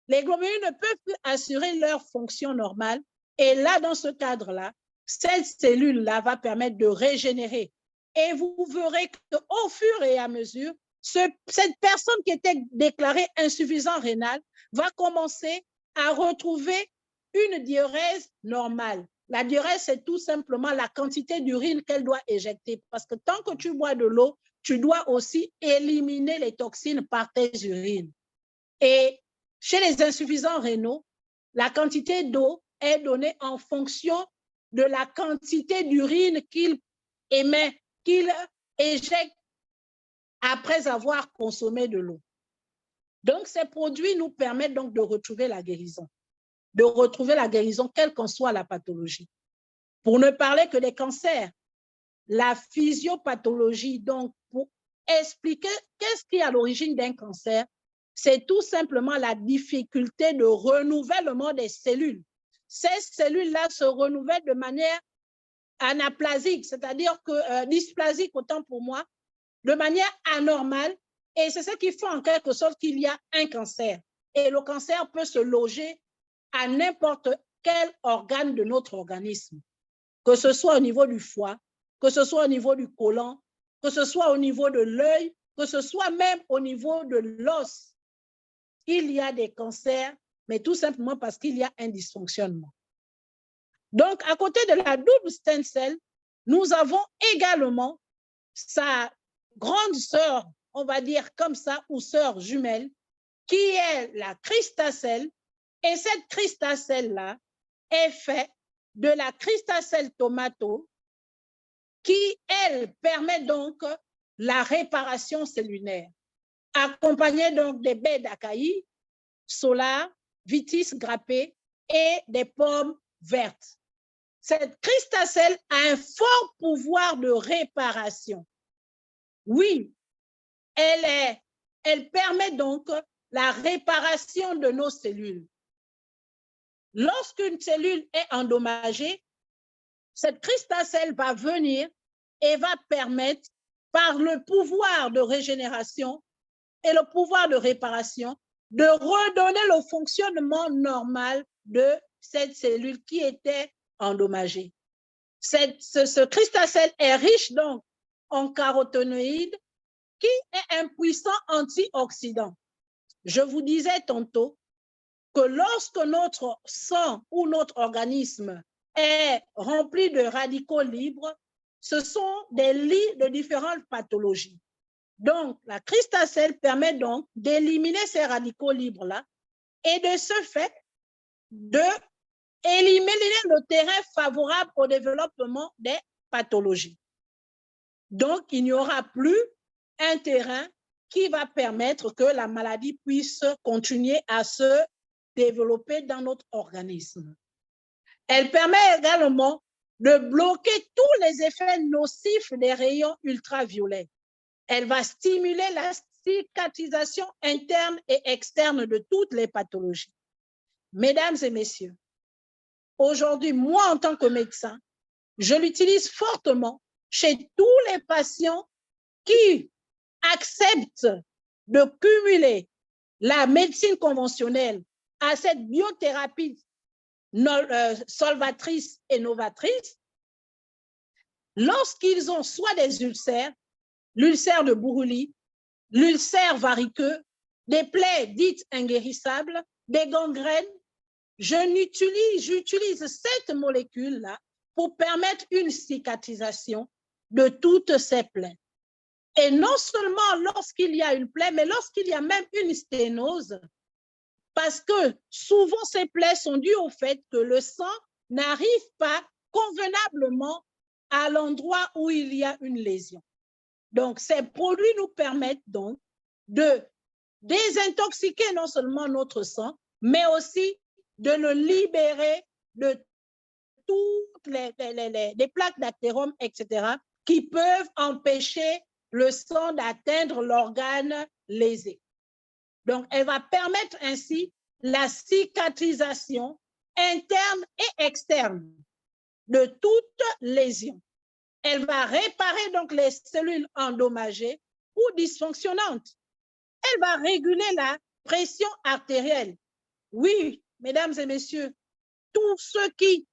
Les glomérules ne peuvent plus assurer leur fonction normale, et là, dans ce cadre-là, cette cellule-là va permettre de régénérer. Et vous verrez qu'au fur et à mesure, cette personne qui était déclarée insuffisante rénale va commencer à retrouver une diurèse normale. La diurèse, c'est tout simplement la quantité d'urine qu'elle doit éjecter. Parce que tant que tu bois de l'eau, tu dois aussi éliminer les toxines par tes urines. Et chez les insuffisants rénaux, la quantité d'eau est donnée en fonction de la quantité d'urine qu'il émet, qu'il éjecte après avoir consommé de l'eau. Donc, ces produits nous permettent donc de retrouver la guérison. De retrouver la guérison, quelle qu'en soit la pathologie. Pour ne parler que des cancers, la physiopathologie, donc pour expliquer qu'est-ce qui est à l'origine d'un cancer, c'est tout simplement la difficulté de renouvellement des cellules. Ces cellules-là se renouvellent de manière anaplasique, c'est-à-dire que dysplasique autant pour moi, de manière anormale, et c'est ce qui fait en quelque sorte qu'il y a un cancer. Et le cancer peut se loger à n'importe quel organe de notre organisme, que ce soit au niveau du foie, que ce soit au niveau du côlon, que ce soit au niveau de l'œil, que ce soit même au niveau de l'os. Il y a des cancers, mais tout simplement parce qu'il y a un dysfonctionnement. Donc, à côté de la double stem cell, nous avons également sa grande sœur, on va dire comme ça, ou sœur jumelle, qui est la cristacelle. Et cette cristacelle-là est faite de la cristacelle tomato qui, elle, permet donc la réparation cellulaire, accompagnée donc des baies d'acaï, solar, vitis grappée et des pommes vertes. Cette cristacelle a un fort pouvoir de réparation. Oui, elle permet donc la réparation de nos cellules. Lorsqu'une cellule est endommagée, cette cristacelle va venir et va permettre, par le pouvoir de régénération, et le pouvoir de réparation, de redonner le fonctionnement normal de cette cellule qui était endommagée. Ce cristacell est riche donc en caroténoïdes qui est un puissant antioxydant. Je vous disais tantôt que lorsque notre sang ou notre organisme est rempli de radicaux libres, ce sont des lits de différentes pathologies. Donc, la cristacell permet donc d'éliminer ces radicaux libres-là et de ce fait, d'éliminer le terrain favorable au développement des pathologies. Donc, il n'y aura plus un terrain qui va permettre que la maladie puisse continuer à se développer dans notre organisme. Elle permet également de bloquer tous les effets nocifs des rayons ultraviolets. Elle va stimuler la cicatrisation interne et externe de toutes les pathologies. Mesdames et messieurs, aujourd'hui, moi, en tant que médecin, je l'utilise fortement chez tous les patients qui acceptent de cumuler la médecine conventionnelle à cette biothérapie solvatrice et novatrice. Lorsqu'ils ont soit des ulcères, l'ulcère de Buruli, l'ulcère variqueux, des plaies dites inguérissables, des gangrènes, j'utilise cette molécule-là pour permettre une cicatrisation de toutes ces plaies. Et non seulement lorsqu'il y a une plaie, mais lorsqu'il y a même une sténose, parce que souvent ces plaies sont dues au fait que le sang n'arrive pas convenablement à l'endroit où il y a une lésion. Donc, ces produits nous permettent donc de désintoxiquer non seulement notre sang, mais aussi de le libérer de toutes les plaques d'athérome, etc., qui peuvent empêcher le sang d'atteindre l'organe lésé. Donc, elle va permettre ainsi la cicatrisation interne et externe de toute lésion. Elle va réparer donc les cellules endommagées ou dysfonctionnantes. Elle va réguler la pression artérielle. Oui, mesdames et messieurs, tous ceux qui,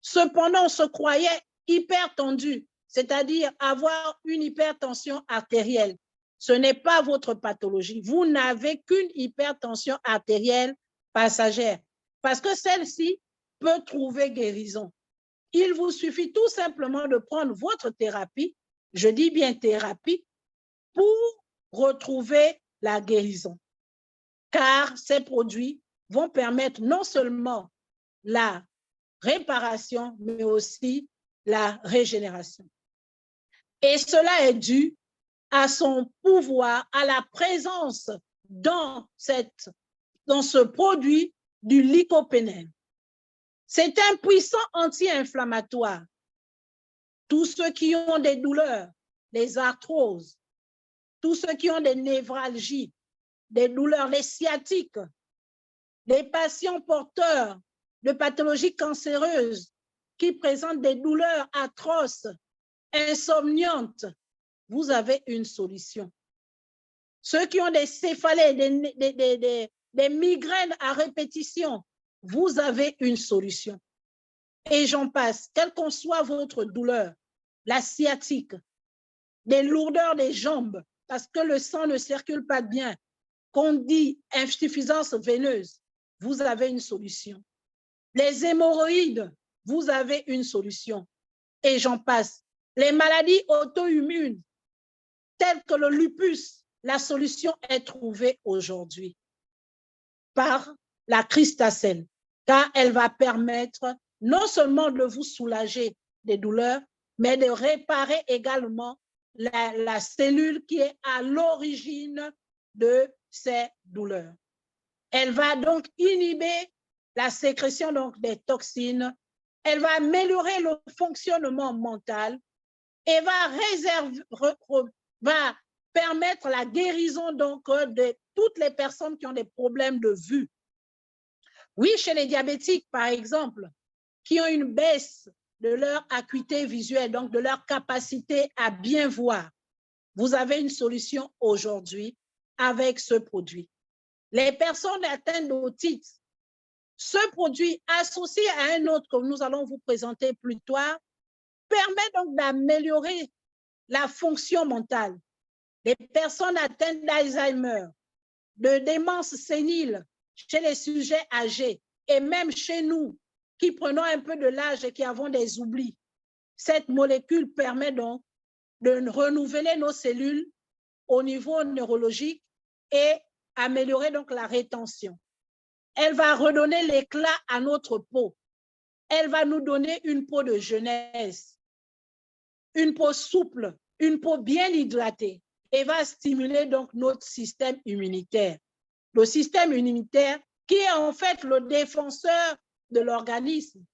cependant, se croyaient hypertendus, c'est-à-dire avoir une hypertension artérielle, ce n'est pas votre pathologie. Vous n'avez qu'une hypertension artérielle passagère parce que celle-ci peut trouver guérison. Il vous suffit tout simplement de prendre votre thérapie, je dis bien thérapie, pour retrouver la guérison. Car ces produits vont permettre non seulement la réparation, mais aussi la régénération. Et cela est dû à son pouvoir, à la présence dans ce produit du lycopène. C'est un puissant anti-inflammatoire. Tous ceux qui ont des douleurs, des arthroses, tous ceux qui ont des névralgies, des douleurs, les sciatiques, les patients porteurs de pathologies cancéreuses qui présentent des douleurs atroces, insomniantes, vous avez une solution. Ceux qui ont des céphalées, des migraines à répétition, vous avez une solution. Et j'en passe, quelle qu'en soit votre douleur, la sciatique, des lourdeurs des jambes, parce que le sang ne circule pas bien, qu'on dit insuffisance veineuse, vous avez une solution. Les hémorroïdes, vous avez une solution. Et j'en passe. Les maladies auto-immunes, telles que le lupus, la solution est trouvée aujourd'hui par la cristacell, car elle va permettre non seulement de vous soulager des douleurs, mais de réparer également la cellule qui est à l'origine de ces douleurs. Elle va donc inhiber la sécrétion donc, des toxines, elle va améliorer le fonctionnement mental et va permettre la guérison donc, de toutes les personnes qui ont des problèmes de vue. Oui, chez les diabétiques, par exemple, qui ont une baisse de leur acuité visuelle, donc de leur capacité à bien voir, vous avez une solution aujourd'hui avec ce produit. Les personnes atteintes d'otite, ce produit associé à un autre que nous allons vous présenter plus tard, permet donc d'améliorer la fonction mentale. Les personnes atteintes d'Alzheimer, de démence sénile chez les sujets âgés et même chez nous qui prenons un peu de l'âge et qui avons des oublis. Cette molécule permet donc de renouveler nos cellules au niveau neurologique et améliorer donc la rétention. Elle va redonner l'éclat à notre peau. Elle va nous donner une peau de jeunesse, une peau souple, une peau bien hydratée et va stimuler donc notre système immunitaire. Le système immunitaire qui est en fait le défenseur de l'organisme.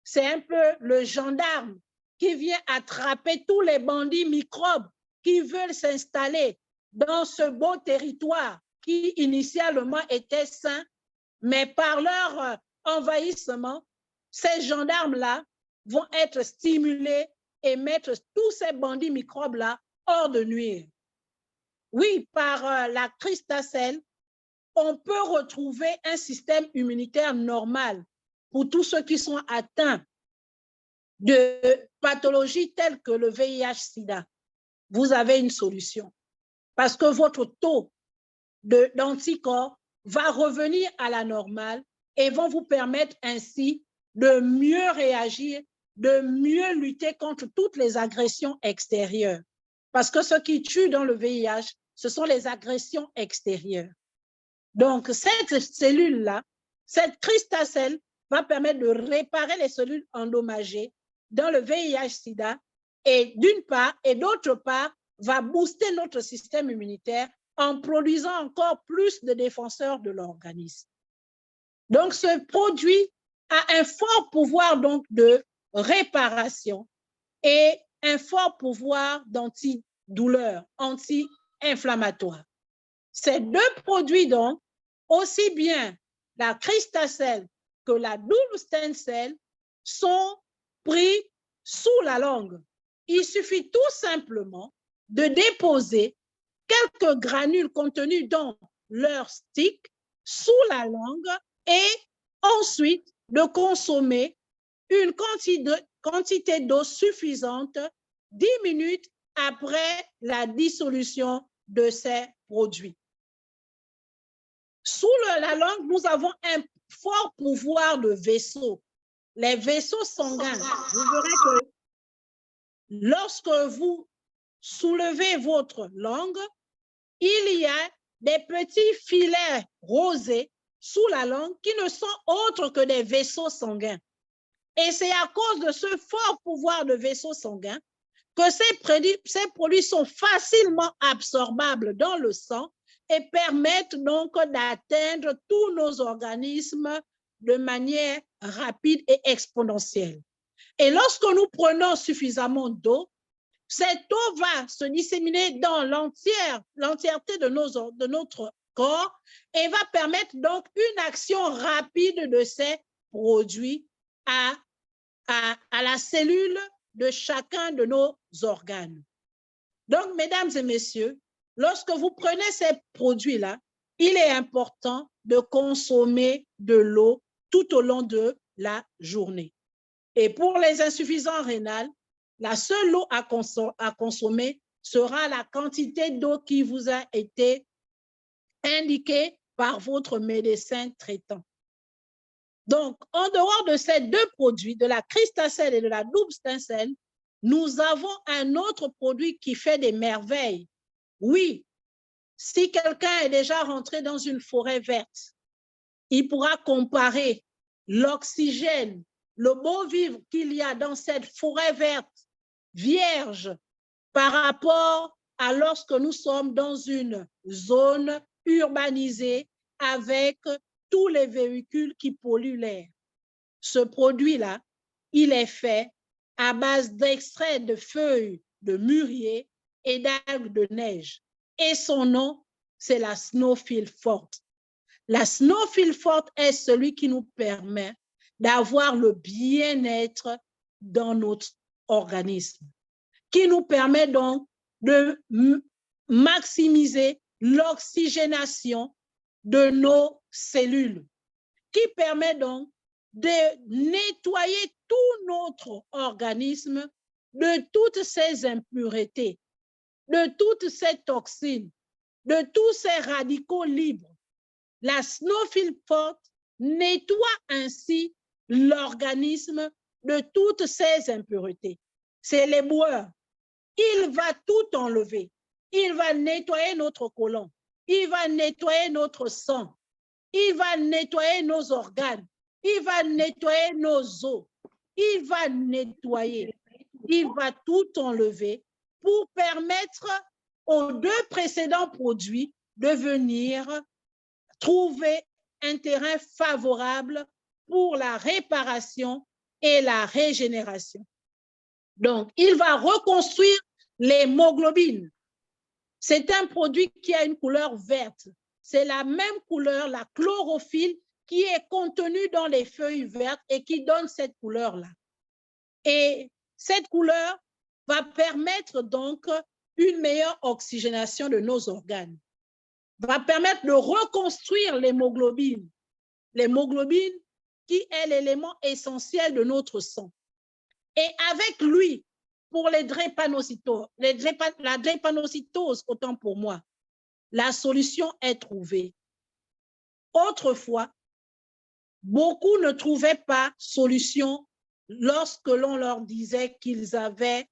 C'est un peu le gendarme qui vient attraper tous les bandits microbes qui veulent s'installer dans ce beau territoire qui initialement était sain, mais par leur envahissement, ces gendarmes-là vont être stimulés et mettre tous ces bandits microbes-là hors de nuire. Oui, par la cristacelle, on peut retrouver un système immunitaire normal pour tous ceux qui sont atteints de pathologies telles que le VIH-Sida. Vous avez une solution parce que votre taux d'anticorps va revenir à la normale et vont vous permettre ainsi de mieux réagir, de mieux lutter contre toutes les agressions extérieures. Parce que ce qui tue dans le VIH, ce sont les agressions extérieures. Donc, cette cellule-là, cette cristacelle, va permettre de réparer les cellules endommagées dans le VIH-Sida et d'une part, et d'autre part, va booster notre système immunitaire en produisant encore plus de défenseurs de l'organisme. Donc, ce produit a un fort pouvoir donc de réparation et un fort pouvoir d'antidouleur, anti-inflammatoire. Ces deux produits donc, aussi bien la cristacelle que la double stem cell sont pris sous la langue. Il suffit tout simplement de déposer quelques granules contenus dans leur stick sous la langue et ensuite de consommer une quantité d'eau suffisante 10 minutes après la dissolution de ces produits. Sous la langue, nous avons un fort pouvoir de vaisseaux. Les vaisseaux sanguins, vous verrez que lorsque vous soulevez votre langue, il y a des petits filets rosés sous la langue qui ne sont autres que des vaisseaux sanguins. Et c'est à cause de ce fort pouvoir de vaisseaux sanguins que ces produits sont facilement absorbables dans le sang et permettent donc d'atteindre tous nos organismes de manière rapide et exponentielle. Et lorsque nous prenons suffisamment d'eau, cette eau va se disséminer dans l'entièreté de notre corps et va permettre donc une action rapide de ces produits à la cellule de chacun de nos organes. Donc, mesdames et messieurs, lorsque vous prenez ces produits-là, il est important de consommer de l'eau tout au long de la journée. Et pour les insuffisants rénales, la seule eau à consommer sera la quantité d'eau qui vous a été indiquée par votre médecin traitant. Donc, en dehors de ces deux produits, de la cristacelle et de la double stem cell, nous avons un autre produit qui fait des merveilles. Oui, si quelqu'un est déjà rentré dans une forêt verte, il pourra comparer l'oxygène, le beau vivre qu'il y a dans cette forêt verte, vierge, par rapport à lorsque nous sommes dans une zone urbanisée avec tous les véhicules qui polluent l'air. Ce produit-là, il est fait à base d'extraits de feuilles de mûrier et d'algues de neige. Et son nom, c'est la Snowfield Forte. La Snowfield Forte est celui qui nous permet d'avoir le bien-être dans notre organisme, qui nous permet donc de maximiser l'oxygénation de nos cellules, qui permet donc de nettoyer tout notre organisme de toutes ces impuretés, de toutes ces toxines, de tous ces radicaux libres. La snowfil forte nettoie ainsi l'organisme de toutes ces impuretés. C'est l'éboueur. Il va tout enlever. Il va nettoyer notre côlon. Il va nettoyer notre sang. Il va nettoyer nos organes. Il va nettoyer nos os. Il va nettoyer. Il va tout enlever pour permettre aux deux précédents produits de venir trouver un terrain favorable pour la réparation et la régénération. Donc, il va reconstruire l'hémoglobine. C'est un produit qui a une couleur verte. C'est la même couleur, la chlorophylle, qui est contenue dans les feuilles vertes et qui donne cette couleur-là. Et cette couleur va permettre donc une meilleure oxygénation de nos organes, va permettre de reconstruire l'hémoglobine. L'hémoglobine qui est l'élément essentiel de notre sang. Et avec lui, pour les drépanocytoses, la drépanocytose, autant pour moi, la solution est trouvée. Autrefois, beaucoup ne trouvaient pas solution lorsque l'on leur disait qu'ils avaient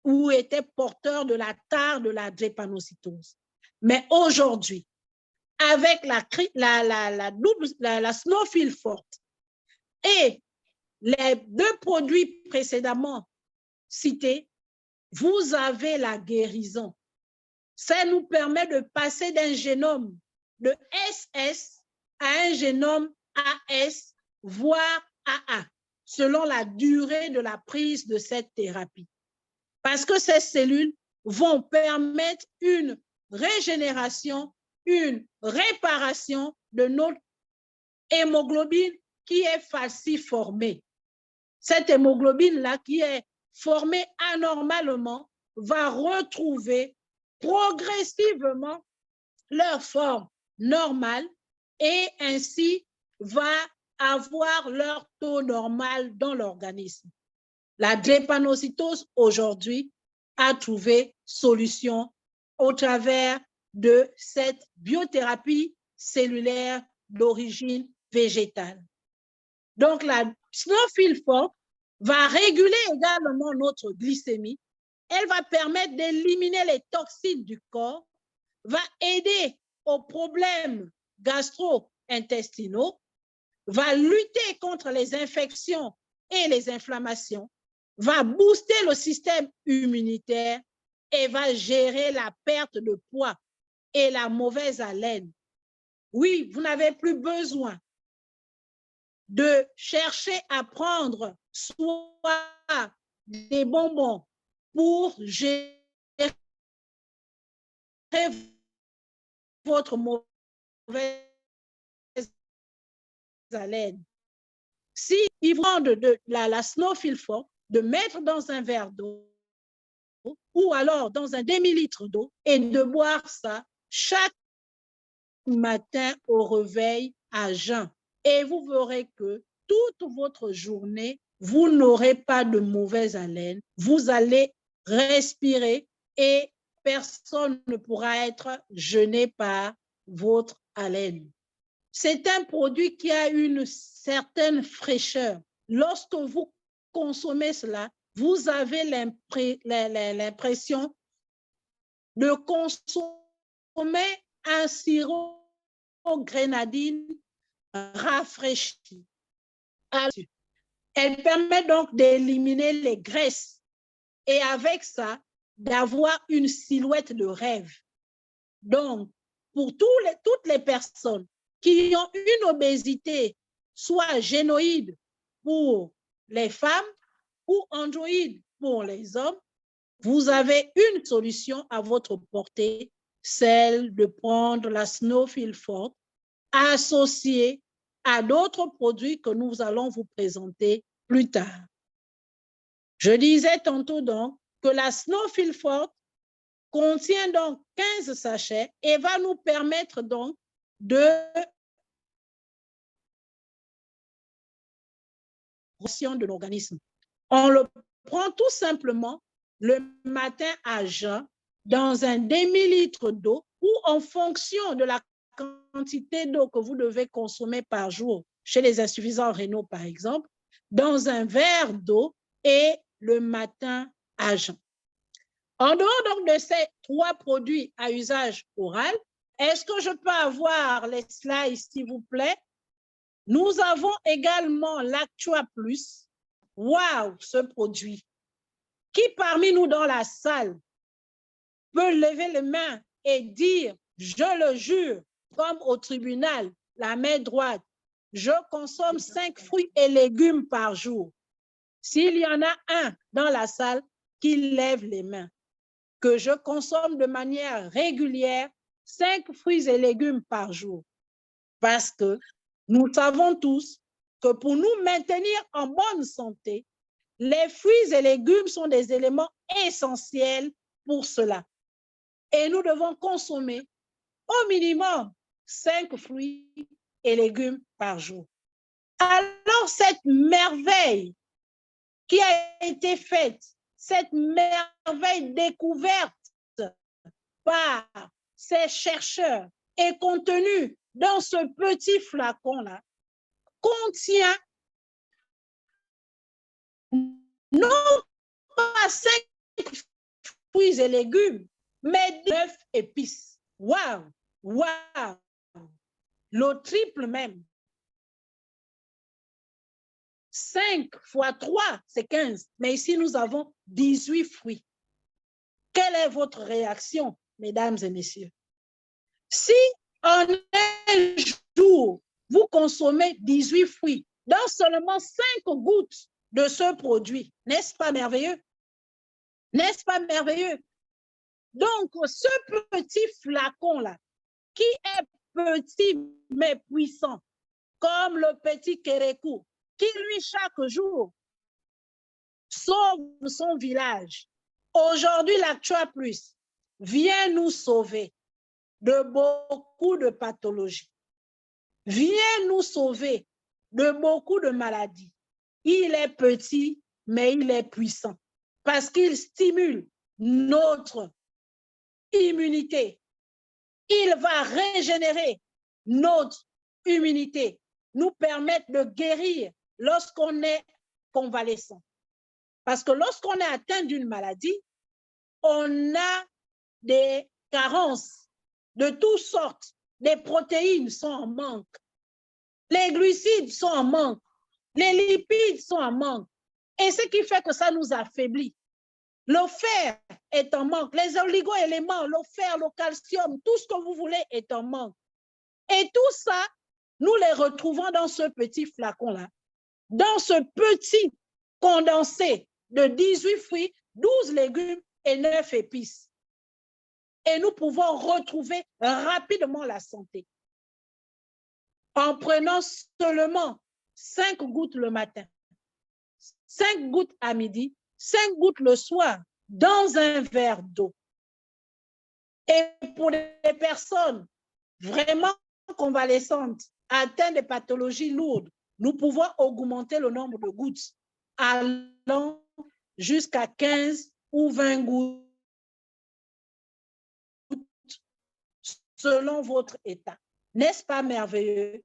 ou étaient porteurs de la tare de la drépanocytose. Mais aujourd'hui, avec la snowfil forte et les deux produits précédemment cités, vous avez la guérison. Ça nous permet de passer d'un génome de SS à un génome AS, voire AA, selon la durée de la prise de cette thérapie. Parce que ces cellules vont permettre une régénération, une réparation de notre hémoglobine qui est falciformée. Cette hémoglobine-là qui est formée anormalement va retrouver progressivement leur forme normale et ainsi va avoir leur taux normal dans l'organisme. La drépanocytose aujourd'hui a trouvé solution au travers de cette biothérapie cellulaire d'origine végétale. Donc, la snowfil forte va réguler également notre glycémie. Elle va permettre d'éliminer les toxines du corps, va aider aux problèmes gastro-intestinaux, va lutter contre les infections et les inflammations, va booster le système immunitaire et va gérer la perte de poids et la mauvaise haleine. Oui, vous n'avez plus besoin de chercher à prendre soit des bonbons pour gérer votre mauvaise haleine. Si ils vendent de la snowfil forte, de mettre dans un verre d'eau ou alors dans un demi-litre d'eau et de boire ça chaque matin au réveil à jeun. Et vous verrez que toute votre journée, vous n'aurez pas de mauvaise haleine. Vous allez respirer et personne ne pourra être gêné par votre haleine. C'est un produit qui a une certaine fraîcheur. Lorsque vous consommez cela, vous avez l'impression de consommer un sirop grenadine rafraîchi. Elle permet donc d'éliminer les graisses et avec ça, d'avoir une silhouette de rêve. Donc, pour toutes les personnes qui ont une obésité, soit génoïde pour les femmes ou androïde pour les hommes, vous avez une solution à votre portée, celle de prendre la snowfil forte associée à d'autres produits que nous allons vous présenter plus tard. Je disais tantôt donc que la snowfil forte contient donc 15 sachets et va nous permettre donc de l'organisme. On le prend tout simplement le matin à jeun dans un demi-litre d'eau ou en fonction de la quantité d'eau que vous devez consommer par jour, chez les insuffisants rénaux par exemple, dans un verre d'eau et le matin à jeun. En dehors donc de ces 3 produits à usage oral, est-ce que je peux avoir les slides s'il vous plaît? Nous avons également l'Actua Plus. Waouh, ce produit. Qui parmi nous dans la salle peut lever les mains et dire, je le jure, comme au tribunal, la main droite, je consomme 5 fruits et légumes par jour. S'il y en a un dans la salle qui lève les mains, que je consomme de manière régulière 5 fruits et légumes par jour. Parce que nous savons tous que pour nous maintenir en bonne santé, les fruits et légumes sont des éléments essentiels pour cela. Et nous devons consommer au minimum 5 fruits et légumes par jour. Alors, cette merveille qui a été faite, cette merveille découverte par ces chercheurs et contenue dans ce petit flacon-là, contient non pas 5 fruits et légumes, mais 9 épices. Waouh, waouh, le triple même. 5 fois 3, c'est 15. Mais ici, nous avons 18 fruits. Quelle est votre réaction, mesdames et messieurs? Si en un jour, vous consommez 18 fruits dans seulement 5 gouttes de ce produit, n'est-ce pas merveilleux? N'est-ce pas merveilleux? Donc, ce petit flacon-là, qui est petit mais puissant, comme le petit Kérékou, qui lui, chaque jour, sauve son village. Aujourd'hui, l'Actua Plus vient nous sauver de beaucoup de pathologies, vient nous sauver de beaucoup de maladies. Il est petit, mais il est puissant parce qu'il stimule notre immunité. Il va régénérer notre immunité, nous permettre de guérir lorsqu'on est convalescent. Parce que lorsqu'on est atteint d'une maladie, on a des carences de toutes sortes. Les protéines sont en manque. Les glucides sont en manque. Les lipides sont en manque. Et ce qui fait que ça nous affaiblit. Le fer est en manque. Les oligo-éléments, le fer, le calcium, tout ce que vous voulez est en manque. Et tout ça, nous les retrouvons dans ce petit flacon-là. Dans ce petit condensé de 18 fruits, 12 légumes et 9 épices. Et nous pouvons retrouver rapidement la santé. En prenant seulement 5 gouttes le matin, 5 gouttes à midi, 5 gouttes le soir, dans un verre d'eau. Et pour les personnes vraiment convalescentes, atteintes de pathologies lourdes, nous pouvons augmenter le nombre de gouttes, allant jusqu'à 15 ou 20 gouttes selon votre état. N'est-ce pas merveilleux?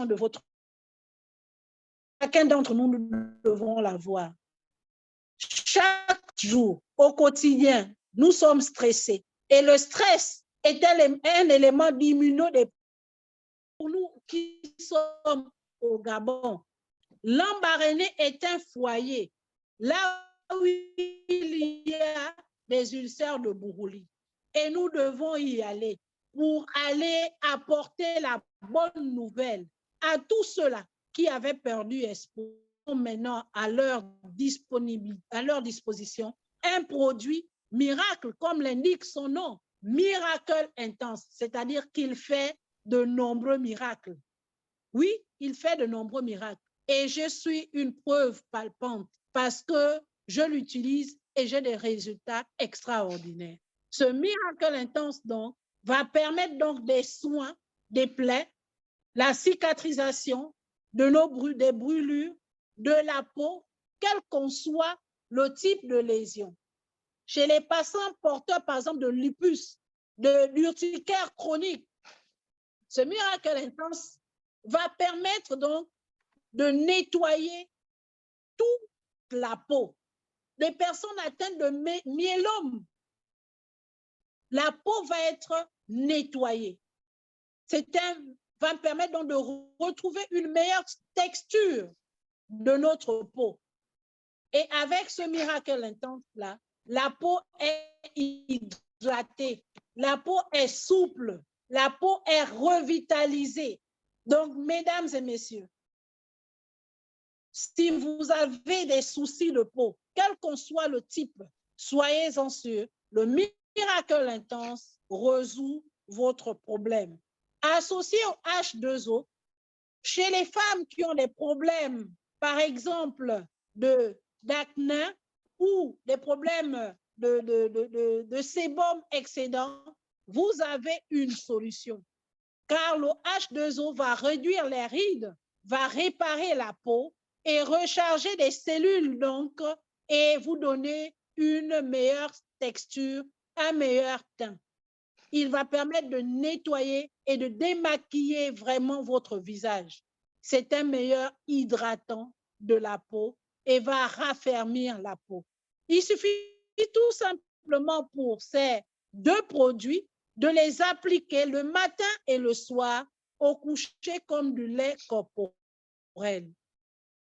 De votre... Chacun d'entre nous, nous devons l'avoir. Chaque jour, au quotidien, nous sommes stressés. Et le stress est un élément d'immunodéfense pour nous qui sommes au Gabon. L'Ambaréné est un foyer là où il y a des ulcères de Bourouli. Et nous devons y aller pour aller apporter la bonne nouvelle à tous ceux-là qui avaient perdu espoir. maintenant à leur disposition un produit miracle, comme l'indique son nom, Miracle Intense, c'est-à-dire qu'il fait de nombreux miracles. Oui, il fait de nombreux miracles. Et je suis une preuve palpante parce que je l'utilise et j'ai des résultats extraordinaires. Ce Miracle Intense, donc, va permettre donc des soins des plaies, la cicatrisation des brûlures, de la peau, quel qu'en soit le type de lésion. Chez les patients porteurs, par exemple, de lupus, de l'urticaire chronique, ce Miracle Intense va permettre donc de nettoyer toute la peau. Les personnes atteintes de myélome, la peau va être nettoyée. Va permettre donc de retrouver une meilleure texture de notre peau. Et avec ce Miracle Intense-là, la peau est hydratée, la peau est souple, la peau est revitalisée. Donc, mesdames et messieurs, si vous avez des soucis de peau, quel qu'en soit le type, soyez-en sûrs, le Miracle Intense résout votre problème. Associé au H2O, chez les femmes qui ont des problèmes, par exemple, d'acné ou des problèmes de sébum excédent, vous avez une solution. Car le H2O va réduire les rides, va réparer la peau et recharger des cellules donc et vous donner une meilleure texture, un meilleur teint. Il va permettre de nettoyer et de démaquiller vraiment votre visage. C'est un meilleur hydratant de la peau et va raffermir la peau. Il suffit tout simplement pour ces deux produits de les appliquer le matin et le soir au coucher comme du lait corporel.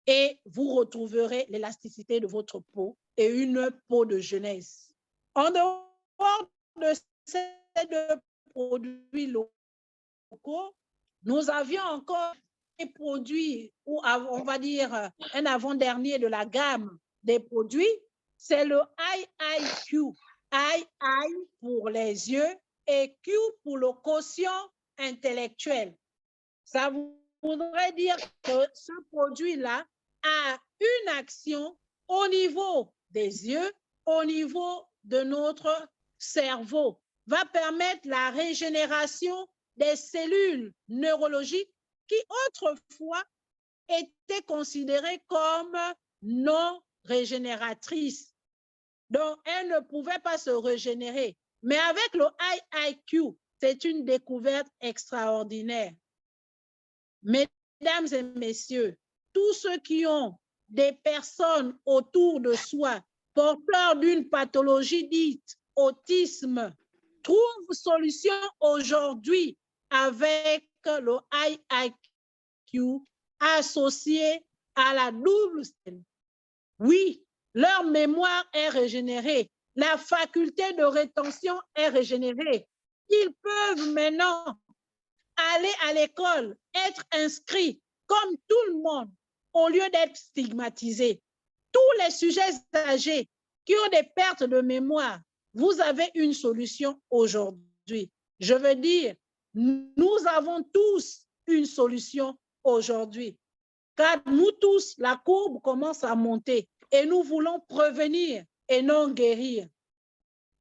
Et vous retrouverez l'élasticité de votre peau et une peau de jeunesse. En dehors de ces deux produits locaux, nous avions encore des produits, ou on va dire un avant-dernier de la gamme des produits, c'est le IIQ. II pour les yeux et Q pour le quotient intellectuel. Ça voudrait dire que ce produit-là a une action au niveau des yeux, au niveau de notre cerveau, va permettre la régénération des cellules neurologiques qui autrefois étaient considérées comme non régénératrices. Donc, elles ne pouvaient pas se régénérer. Mais avec le IIQ, c'est une découverte extraordinaire. Mesdames et messieurs, tous ceux qui ont des personnes autour de soi porteurs d'une pathologie dite autisme trouvent solution aujourd'hui avec le IIQ associé à la double. Oui, leur mémoire est régénérée, la faculté de rétention est régénérée. Ils peuvent maintenant aller à l'école, être inscrits comme tout le monde, au lieu d'être stigmatisés. Tous les sujets âgés qui ont des pertes de mémoire, vous avez une solution aujourd'hui. Je veux dire, nous avons tous une solution aujourd'hui. Car nous tous, la courbe commence à monter et nous voulons prévenir et non guérir.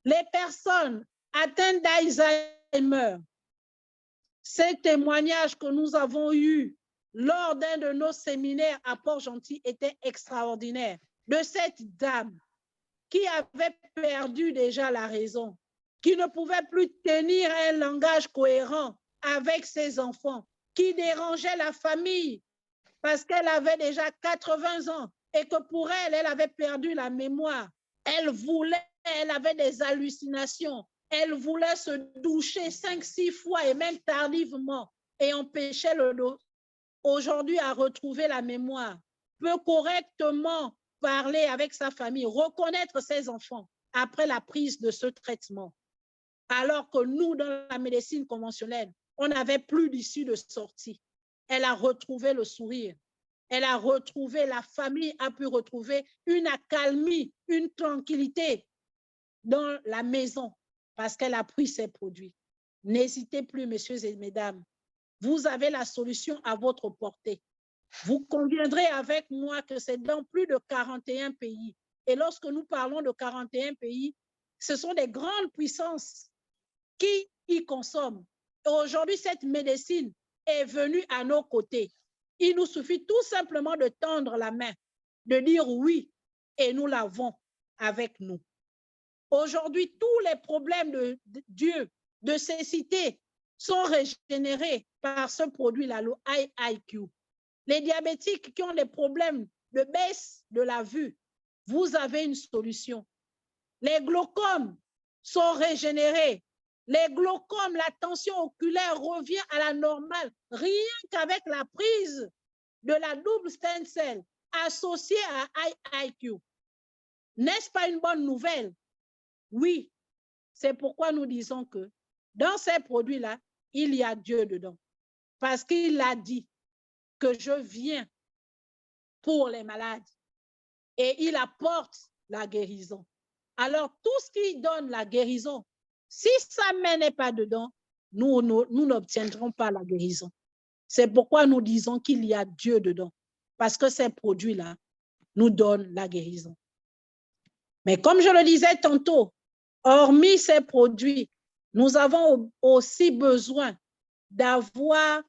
Les personnes atteintes d'Alzheimer, ces témoignages que nous avons eus lors d'un de nos séminaires à Port-Gentil étaient extraordinaires. De cette dame qui avait perdu déjà la raison, qui ne pouvait plus tenir un langage cohérent avec ses enfants, qui dérangeait la famille parce qu'elle avait déjà 80 ans et que pour elle, elle avait perdu la mémoire. Elle avait des hallucinations. Elle voulait se doucher 5-6 fois et même tardivement et empêchait aujourd'hui à retrouver la mémoire, peut correctement parler avec sa famille, reconnaître ses enfants après la prise de ce traitement. Alors que nous, dans la médecine conventionnelle, on n'avait plus d'issue de sortie. Elle a retrouvé le sourire. elle a retrouvé, la famille a pu retrouver une accalmie, une tranquillité dans la maison parce qu'elle a pris ses produits. N'hésitez plus, messieurs et mesdames. Vous avez la solution à votre portée. Vous conviendrez avec moi que c'est dans plus de 41 pays. Et lorsque nous parlons de 41 pays, ce sont des grandes puissances qui y consomment. Et aujourd'hui, cette médecine est venue à nos côtés. Il nous suffit tout simplement de tendre la main, de dire oui, et nous l'avons avec nous. Aujourd'hui, tous les problèmes de Dieu, de cécité, sont régénérés par ce produit-là, le IIQ. Les diabétiques qui ont des problèmes de baisse de la vue, vous avez une solution. Les glaucomes sont régénérés. Les glaucomes, la tension oculaire revient à la normale, rien qu'avec la prise de la double stem cell associée à IIQ. N'est-ce pas une bonne nouvelle? Oui, c'est pourquoi nous disons que dans ces produits-là, il y a Dieu dedans. Parce qu'il a dit que je viens pour les malades et il apporte la guérison. Alors, tout ce qui donne la guérison, si ça ne n'est pas dedans, nous n'obtiendrons pas la guérison. C'est pourquoi nous disons qu'il y a Dieu dedans, parce que ces produits-là nous donnent la guérison. Mais comme je le disais tantôt, hormis ces produits, nous avons aussi besoin d'avoir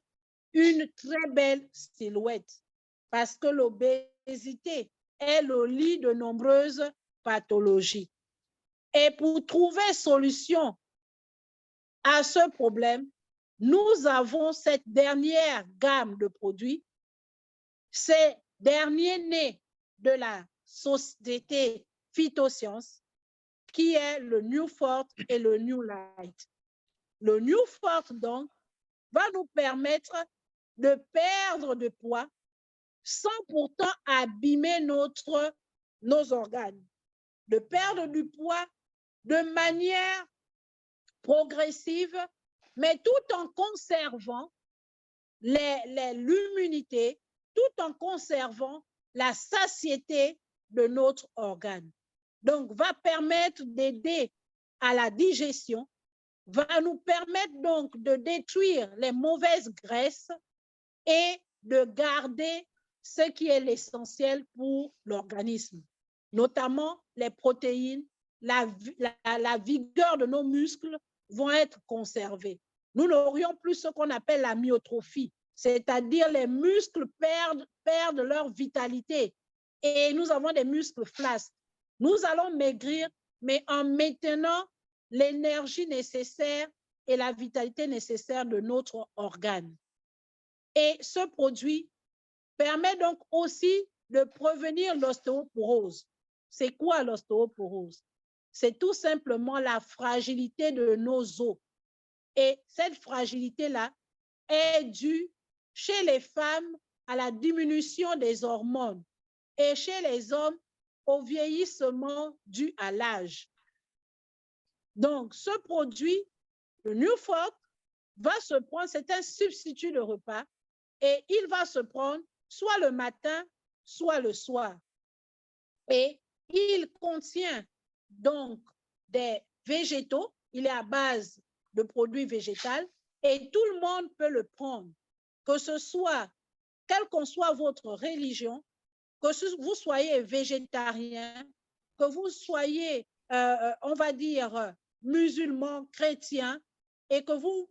une très belle silhouette, parce que l'obésité est le lit de nombreuses pathologies. Et pour trouver solution à ce problème, nous avons cette dernière gamme de produits, ces derniers nés de la société Phytosciences, qui est le New Forte et le New Light. Le New Forte, donc, va nous permettre de perdre de poids sans pourtant abîmer nos organes, de perdre du poids de manière progressive, mais tout en conservant l'immunité, tout en conservant la satiété de notre organe. Donc, va permettre d'aider à la digestion, va nous permettre donc de détruire les mauvaises graisses et de garder ce qui est l'essentiel pour l'organisme, notamment les protéines, la vigueur de nos muscles vont être conservées. Nous n'aurions plus ce qu'on appelle la myotrophie, c'est-à-dire les muscles perdent leur vitalité et nous avons des muscles flasques. Nous allons maigrir, mais en maintenant l'énergie nécessaire et la vitalité nécessaire de notre organe. Et ce produit permet donc aussi de prévenir l'ostéoporose. C'est quoi l'ostéoporose? C'est tout simplement la fragilité de nos os. Et cette fragilité-là est due chez les femmes à la diminution des hormones et chez les hommes au vieillissement dû à l'âge. Donc, ce produit, le New Forte, va se prendre, c'est un substitut de repas, et il va se prendre soit le matin, soit le soir. Et il contient donc des végétaux, il est à base de produits végétaux, et tout le monde peut le prendre, que ce soit, quelle qu'en soit votre religion, que vous soyez végétarien, que vous soyez, on va dire, musulman, chrétien, et que vous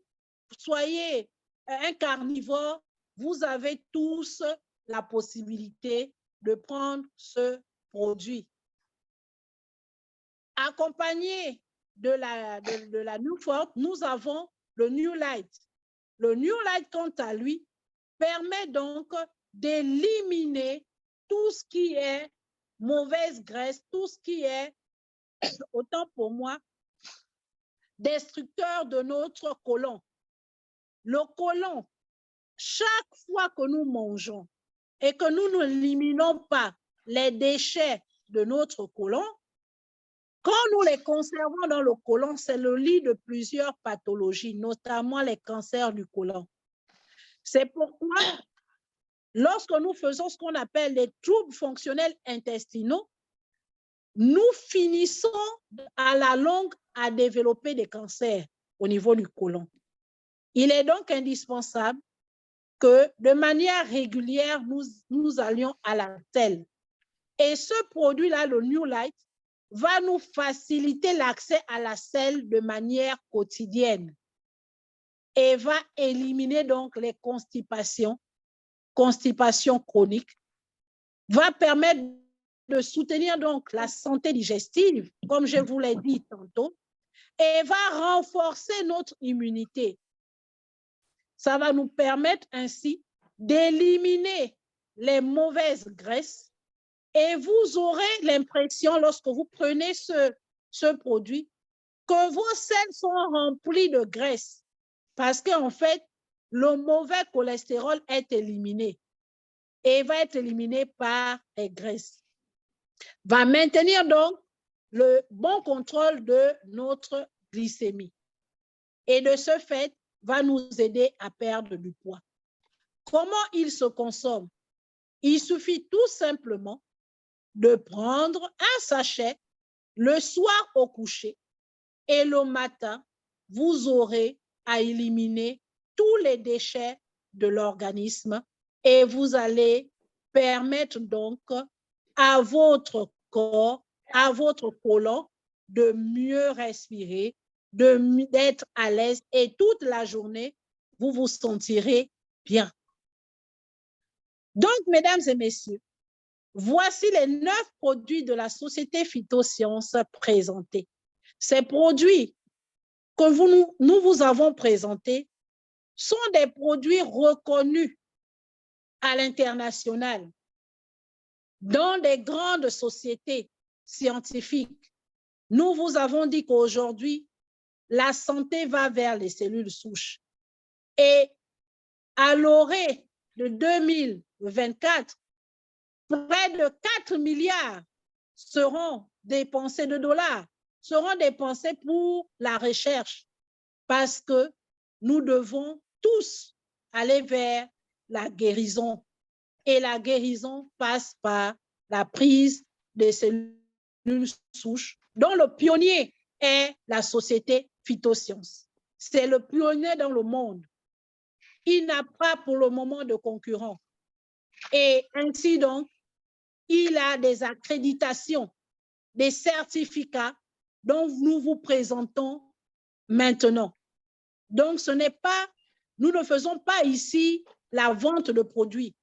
soyez un carnivore, vous avez tous la possibilité de prendre ce produit. Accompagné de la New Forte, nous avons le New Light. Le New Light, quant à lui, permet donc d'éliminer tout ce qui est mauvaise graisse, tout ce qui est, autant pour moi, destructeur de notre côlon. Le côlon, chaque fois que nous mangeons et que nous n'éliminons pas les déchets de notre côlon, quand nous les conservons dans le côlon, c'est le lit de plusieurs pathologies, notamment les cancers du côlon. C'est pourquoi lorsque nous faisons ce qu'on appelle les troubles fonctionnels intestinaux, nous finissons à la longue à développer des cancers au niveau du côlon. Il est donc indispensable que de manière régulière, nous allions à la selle. Et ce produit-là, le New Light, va nous faciliter l'accès à la selle de manière quotidienne et va éliminer donc les constipations chroniques, va permettre de soutenir donc la santé digestive, comme je vous l'ai dit tantôt, et va renforcer notre immunité. Ça va nous permettre ainsi d'éliminer les mauvaises graisses et vous aurez l'impression, lorsque vous prenez ce produit, que vos selles sont remplies de graisse parce qu'en fait, le mauvais cholestérol est éliminé et va être éliminé par les graisses. Va maintenir donc le bon contrôle de notre glycémie et de ce fait, va nous aider à perdre du poids. Comment il se consomme? Il suffit tout simplement de prendre un sachet le soir au coucher et le matin, vous aurez à éliminer tous les déchets de l'organisme et vous allez permettre donc à votre corps, à votre côlon de mieux respirer, d'être à l'aise et toute la journée, vous vous sentirez bien. Donc, mesdames et messieurs, voici les 9 produits de la société Phytosciences présentés. Ces produits que nous vous avons présentés sont des produits reconnus à l'international dans des grandes sociétés scientifiques. Nous vous avons dit qu'aujourd'hui, la santé va vers les cellules souches. Et à l'orée de 2024, près de 4 milliards seront dépensés de dollars, seront dépensés pour la recherche parce que nous devons tous aller vers la guérison. Et la guérison passe par la prise des cellules souches, dont le pionnier est la société Phytosciences. C'est le pionnier dans le monde. Il n'a pas pour le moment de concurrent. Et ainsi donc, il a des accréditations, des certificats dont nous vous présentons maintenant. Donc, nous ne faisons pas ici la vente de produits.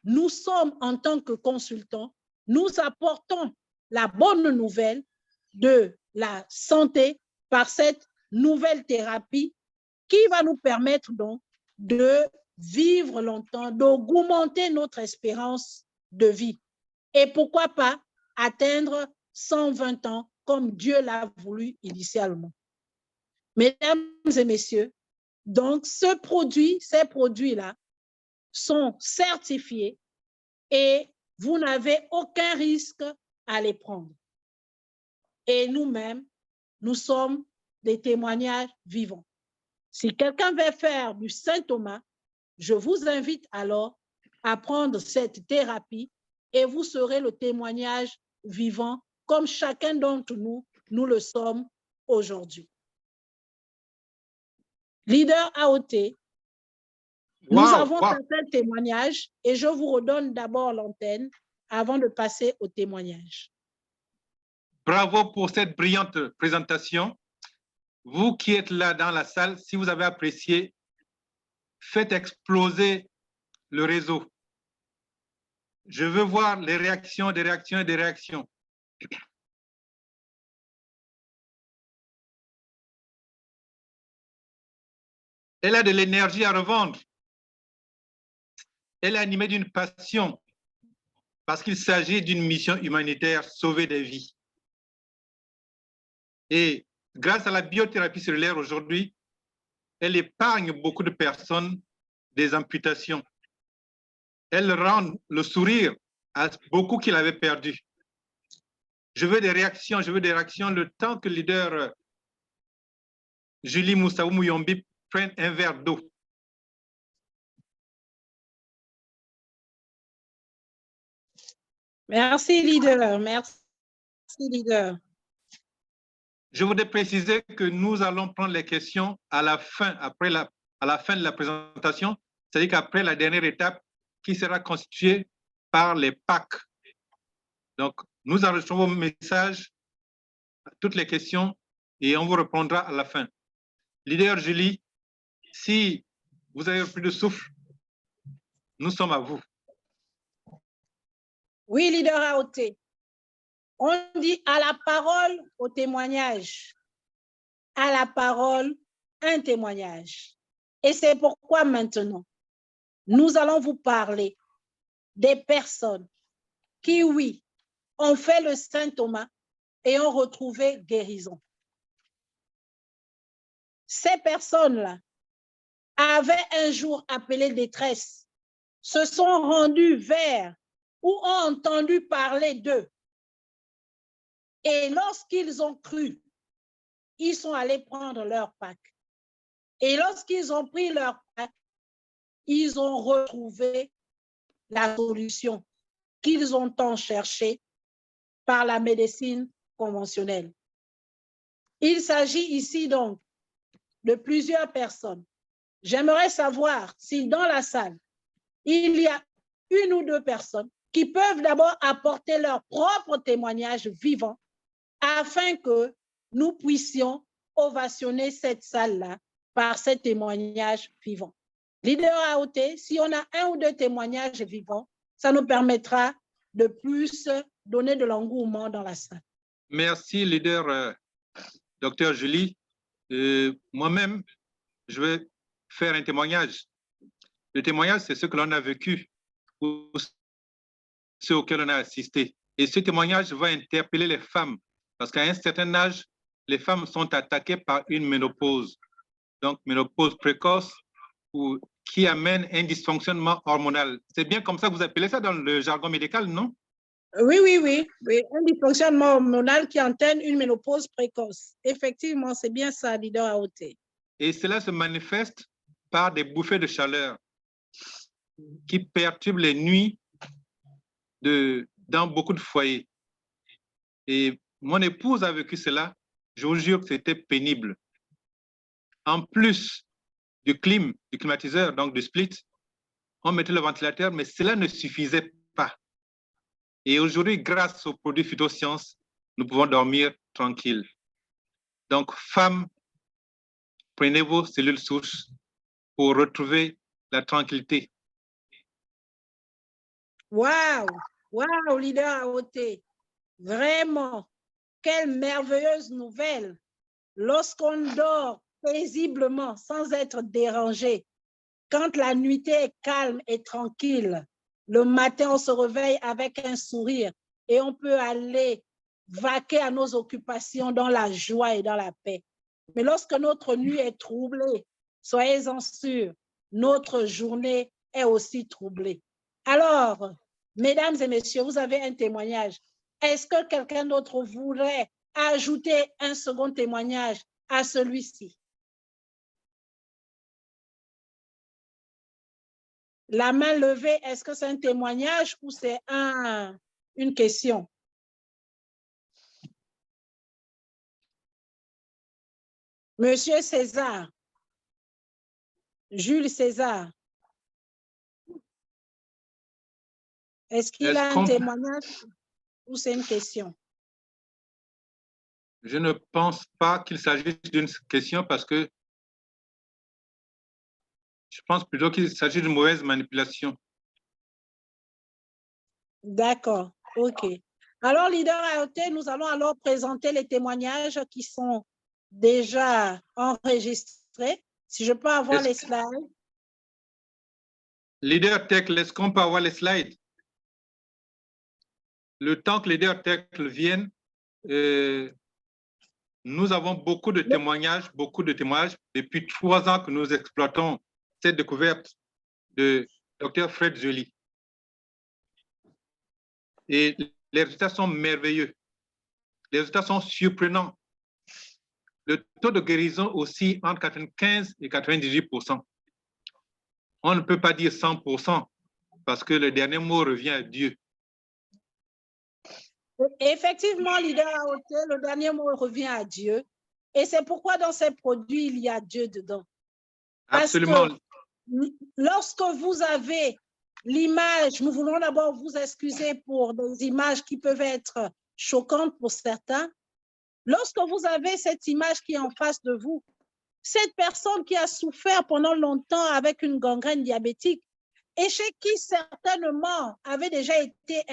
Nous sommes en tant que consultants, nous apportons la bonne nouvelle de la santé par cette nouvelle thérapie qui va nous permettre donc de vivre longtemps, d'augmenter notre espérance de vie. Et pourquoi pas atteindre 120 ans comme Dieu l'a voulu initialement. Mesdames et messieurs, donc ces produits-là sont certifiés et vous n'avez aucun risque à les prendre. Et nous-mêmes, nous sommes des témoignages vivants. Si quelqu'un veut faire du Saint Thomas, je vous invite alors à prendre cette thérapie et vous serez le témoignage vivant comme chacun d'entre nous, nous le sommes aujourd'hui. Leader AOT, nous avons certains témoignages et je vous redonne d'abord l'antenne avant de passer au témoignage. Bravo pour cette brillante présentation. Vous qui êtes là dans la salle, si vous avez apprécié, faites exploser le réseau. Je veux voir les réactions, des réactions et des réactions. Elle a de l'énergie à revendre. Elle est animée d'une passion parce qu'il s'agit d'une mission humanitaire, sauver des vies. Et grâce à la biothérapie cellulaire aujourd'hui, elle épargne beaucoup de personnes des amputations. Elle rend le sourire à beaucoup qui l'avaient perdu. Je veux des réactions, le temps que le leader Julie Moussaou Mouyombi prenne un verre d'eau. Merci, leader. Merci, leader. Je voudrais préciser que nous allons prendre les questions à la fin, à la fin de la présentation, c'est-à-dire qu'après la dernière étape qui sera constituée par les PAC. Donc, nous enregistrons vos messages, toutes les questions, et on vous répondra à la fin. Leader Julie, si vous avez plus de souffle, nous sommes à vous. Oui, leader AOT. On dit à la parole au témoignage. À la parole, un témoignage. Et c'est pourquoi maintenant, nous allons vous parler des personnes qui, oui, ont fait le Saint Thomas et ont retrouvé guérison. Ces personnes-là avaient un jour appelé détresse, se sont rendues vers ou ont entendu parler d'eux. Et lorsqu'ils ont cru, ils sont allés prendre leur Pâques. Et lorsqu'ils ont pris leur Pâques, ils ont retrouvé la solution qu'ils ont tant cherché par la médecine conventionnelle. Il s'agit ici donc de plusieurs personnes. J'aimerais savoir si dans la salle, il y a une ou deux personnes qui peuvent d'abord apporter leur propre témoignage vivant afin que nous puissions ovationner cette salle-là par ces témoignages vivants. Leader AOT, si on a un ou deux témoignages vivants, ça nous permettra de plus donner de l'engouement dans la salle. Merci, leader Dr Julie. Moi-même, je vais faire un témoignage. Le témoignage, c'est ce que l'on a vécu ou ce auquel on a assisté. Et ce témoignage va interpeller les femmes parce qu'à un certain âge, les femmes sont attaquées par une ménopause. Donc, ménopause précoce ou qui amène un dysfonctionnement hormonal. C'est bien comme ça que vous appelez ça dans le jargon médical, non? Oui. Un dysfonctionnement hormonal qui entraîne une ménopause précoce. Effectivement, c'est bien ça, leader AOT. Et cela se manifeste par des bouffées de chaleur qui perturbent les nuits dans beaucoup de foyers. Et mon épouse a vécu cela. Je vous jure que c'était pénible. En plus du climatiseur, donc du split, on mettait le ventilateur, mais cela ne suffisait pas. Et aujourd'hui, grâce aux produits phytosciences, nous pouvons dormir tranquille. Donc, femmes, prenez vos cellules souches pour retrouver la tranquillité. Waouh, leader AOT. Vraiment, quelle merveilleuse nouvelle. Lorsqu'on dort paisiblement, sans être dérangé, quand la nuitée est calme et tranquille, le matin, on se réveille avec un sourire et on peut aller vaquer à nos occupations dans la joie et dans la paix. Mais lorsque notre nuit est troublée, soyez-en sûrs, notre journée est aussi troublée. Alors, mesdames et messieurs, vous avez un témoignage. Est-ce que quelqu'un d'autre voudrait ajouter un second témoignage à celui-ci? La main levée, est-ce que c'est un témoignage ou c'est une question? Monsieur César, Jules César, est-ce qu'il a un témoignage ou c'est une question? Je ne pense pas qu'il s'agisse d'une question parce que je pense plutôt qu'il s'agit d'une mauvaise manipulation. D'accord, ok. Alors, leader AOT, nous allons alors présenter les témoignages qui sont déjà enregistrés. Si je peux avoir les slides. Leader Tech, est-ce qu'on peut avoir les slides? Le temps que Leader Tech vienne, nous avons beaucoup de témoignages depuis 3 ans que nous exploitons cette découverte de Dr Fred Joly. Et les résultats sont merveilleux. Les résultats sont surprenants. Le taux de guérison aussi entre 95 et 98%. On ne peut pas dire 100% parce que le dernier mot revient à Dieu. Effectivement, leader à hauteur, le dernier mot revient à Dieu. Et c'est pourquoi dans ces produits, il y a Dieu dedans. Parce Absolument. que lorsque vous avez l'image, nous voulons d'abord vous excuser pour des images qui peuvent être choquantes pour certains. Lorsque vous avez cette image qui est en face de vous, cette personne qui a souffert pendant longtemps avec une gangrène diabétique et chez qui certainement avait déjà été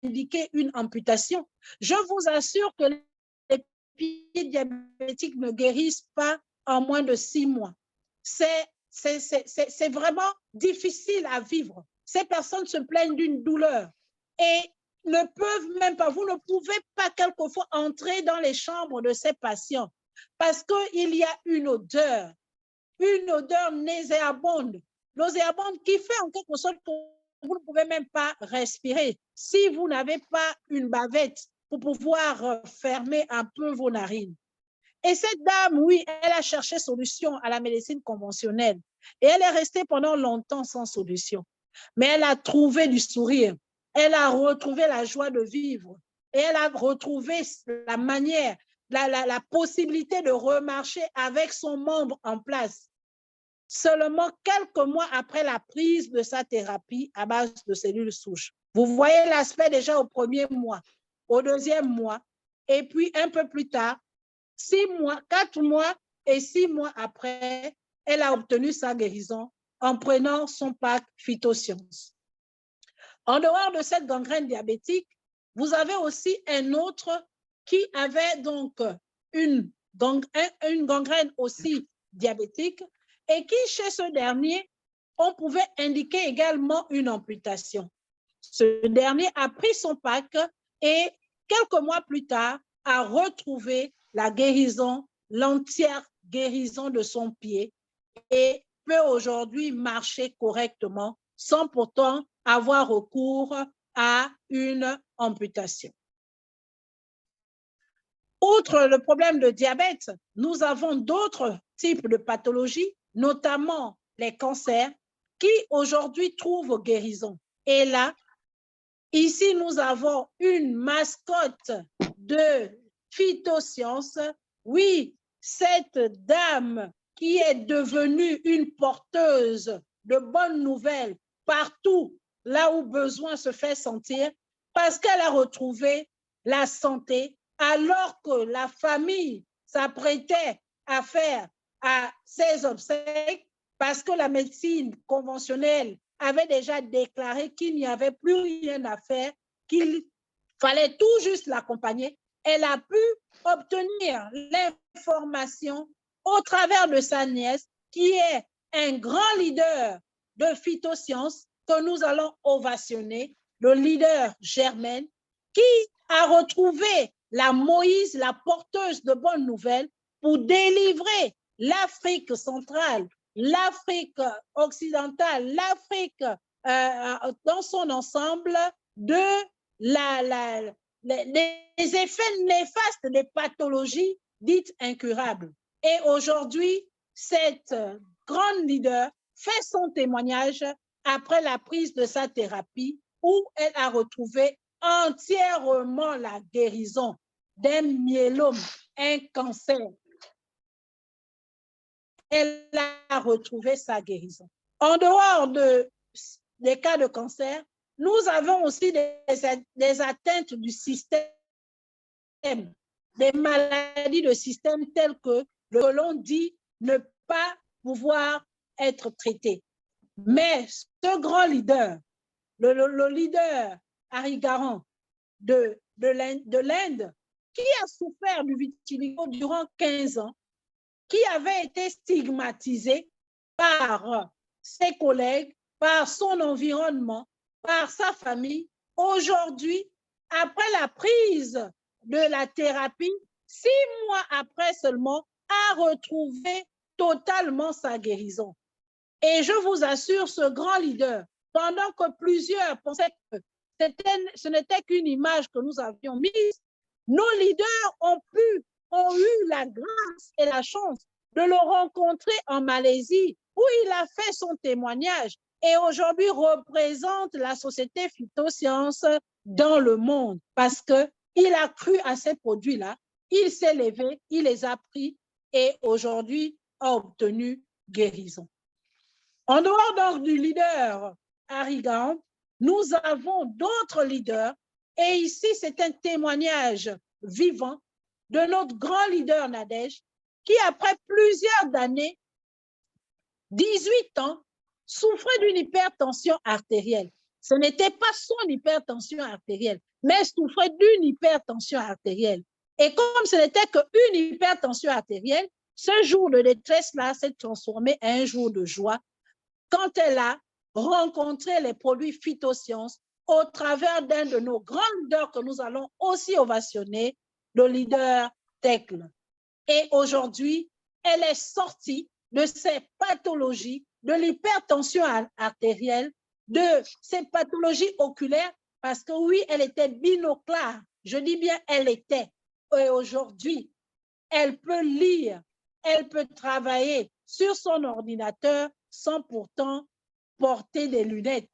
indiqué une amputation, je vous assure que les pieds diabétiques ne guérissent pas en moins de 6 mois. C'est vraiment difficile à vivre. Ces personnes se plaignent d'une douleur et ne peuvent même pas, vous ne pouvez pas quelquefois entrer dans les chambres de ces patients parce qu'il y a une odeur nauséabonde qui fait en quelque sorte que vous ne pouvez même pas respirer si vous n'avez pas une bavette pour pouvoir fermer un peu vos narines. Et cette dame, oui, elle a cherché solution à la médecine conventionnelle et elle est restée pendant longtemps sans solution. Mais elle a trouvé du sourire, elle a retrouvé la joie de vivre et elle a retrouvé la manière, la possibilité de remarcher avec son membre en place. Seulement quelques mois après la prise de sa thérapie à base de cellules souches. Vous voyez l'aspect déjà au premier mois, au deuxième mois, et puis un peu plus tard, 6 mois, 4 mois et 6 mois après, elle a obtenu sa guérison en prenant son pack Phytosciences. En dehors de cette gangrène diabétique, vous avez aussi un autre qui avait donc une gangrène aussi diabétique et qui, chez ce dernier, on pouvait indiquer également une amputation. Ce dernier a pris son pack et quelques mois plus tard a retrouvé la guérison, l'entière guérison de son pied et peut aujourd'hui marcher correctement sans pourtant avoir recours à une amputation. Outre le problème de diabète, nous avons d'autres types de pathologies, notamment les cancers, qui aujourd'hui trouvent guérison. Et là, ici, nous avons une mascotte de Phytosciences. Oui, cette dame qui est devenue une porteuse de bonnes nouvelles partout là où besoin se fait sentir, parce qu'elle a retrouvé la santé alors que la famille s'apprêtait à faire à ses obsèques parce que la médecine conventionnelle avait déjà déclaré qu'il n'y avait plus rien à faire, qu'il fallait tout juste l'accompagner. Elle a pu obtenir l'information au travers de sa nièce, qui est un grand leader de Phytosciences que nous allons ovationner, le leader Germaine, qui a retrouvé la Moïse, la porteuse de bonnes nouvelles, pour délivrer l'Afrique centrale, l'Afrique occidentale, l'Afrique dans son ensemble de les effets néfastes des pathologies dites incurables. Et aujourd'hui, cette grande leader fait son témoignage après la prise de sa thérapie où elle a retrouvé entièrement la guérison d'un myélome, un cancer. Elle a retrouvé sa guérison. En dehors des cas de cancer, nous avons aussi des atteintes du système, des maladies de système telles que l'on dit ne pas pouvoir être traitées. Mais ce grand leader, le leader Harry Garand de l'Inde, qui a souffert du vitiligo durant 15 ans, qui avait été stigmatisé par ses collègues, par son environnement, par sa famille, aujourd'hui, après la prise de la thérapie, 6 mois après seulement, a retrouvé totalement sa guérison. Et je vous assure, ce grand leader, pendant que plusieurs pensaient que ce n'était qu'une image que nous avions mise, nos leaders ont eu la grâce et la chance de le rencontrer en Malaisie, où il a fait son témoignage et aujourd'hui représente la société Phytosciences dans le monde parce qu'il a cru à ces produits-là, il s'est levé, il les a pris et aujourd'hui a obtenu guérison. En dehors donc du leader Harrigan, nous avons d'autres leaders et ici c'est un témoignage vivant de notre grand leader Nadège qui après plusieurs années, 18 ans, souffrait d'une hypertension artérielle. Ce n'était pas son hypertension artérielle, mais souffrait d'une hypertension artérielle. Et comme ce n'était qu'une hypertension artérielle, ce jour de détresse-là s'est transformé en un jour de joie quand elle a rencontré les produits Phytosciences au travers d'un de nos grands leaders que nous allons aussi ovationner, le leader Tekle. Et aujourd'hui, elle est sortie de ces pathologies, de l'hypertension artérielle, de ces pathologies oculaires, parce que oui, elle était binoclare. Je dis bien elle était. Et aujourd'hui, elle peut lire, elle peut travailler sur son ordinateur sans pourtant porter des lunettes.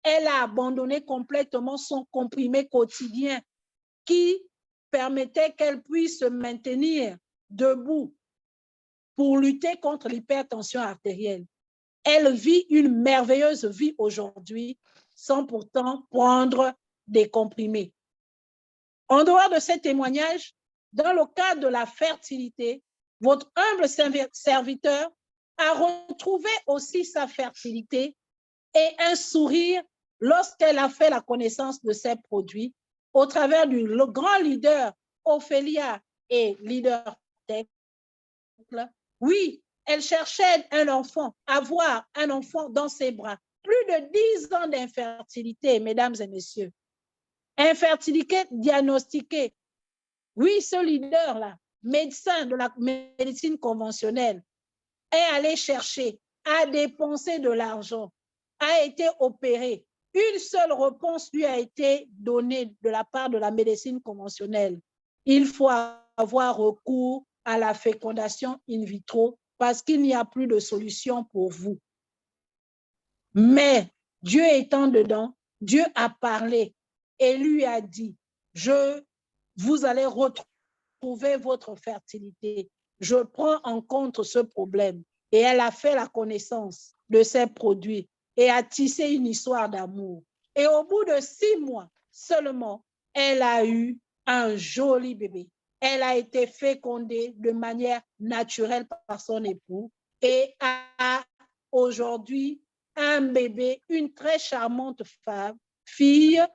Elle a abandonné complètement son comprimé quotidien qui permettait qu'elle puisse se maintenir debout pour lutter contre l'hypertension artérielle. Elle vit une merveilleuse vie aujourd'hui sans pourtant prendre des comprimés. En dehors de ces témoignages, dans le cadre de la fertilité, votre humble serviteur a retrouvé aussi sa fertilité et un sourire lorsqu'elle a fait la connaissance de ces produits au travers du grand leader Ophélia et leader Tekle. Oui, elle cherchait un enfant, avoir un enfant dans ses bras. Plus de 10 ans d'infertilité, mesdames et messieurs. Infertilité diagnostiquée. Oui, ce leader-là, médecin de la médecine conventionnelle, est allé chercher, a dépensé de l'argent, a été opéré. Une seule réponse lui a été donnée de la part de la médecine conventionnelle. Il faut avoir recours à la fécondation in vitro parce qu'il n'y a plus de solution pour vous. Mais Dieu étant dedans, Dieu a parlé et lui a dit, vous allez retrouver votre fertilité. Je prends en compte ce problème. Et elle a fait la connaissance de ces produits et a tissé une histoire d'amour. Et au bout de 6 mois seulement, elle a eu un joli bébé. Elle a été fécondée de manière naturelle par son époux et a aujourd'hui un bébé, une très charmante fille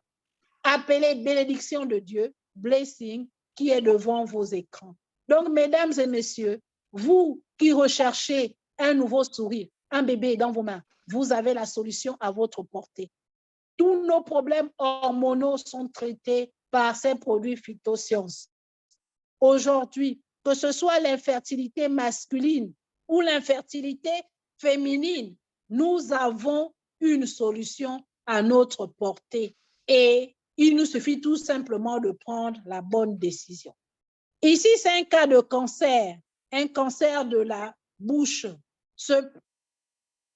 appelée bénédiction de Dieu, blessing, qui est devant vos écrans. Donc, mesdames et messieurs, vous qui recherchez un nouveau sourire, un bébé dans vos mains, vous avez la solution à votre portée. Tous nos problèmes hormonaux sont traités par ces produits Phytosciences. Aujourd'hui, que ce soit l'infertilité masculine ou l'infertilité féminine, nous avons une solution à notre portée et il nous suffit tout simplement de prendre la bonne décision. Ici, c'est un cas de cancer, un cancer de la bouche. Ce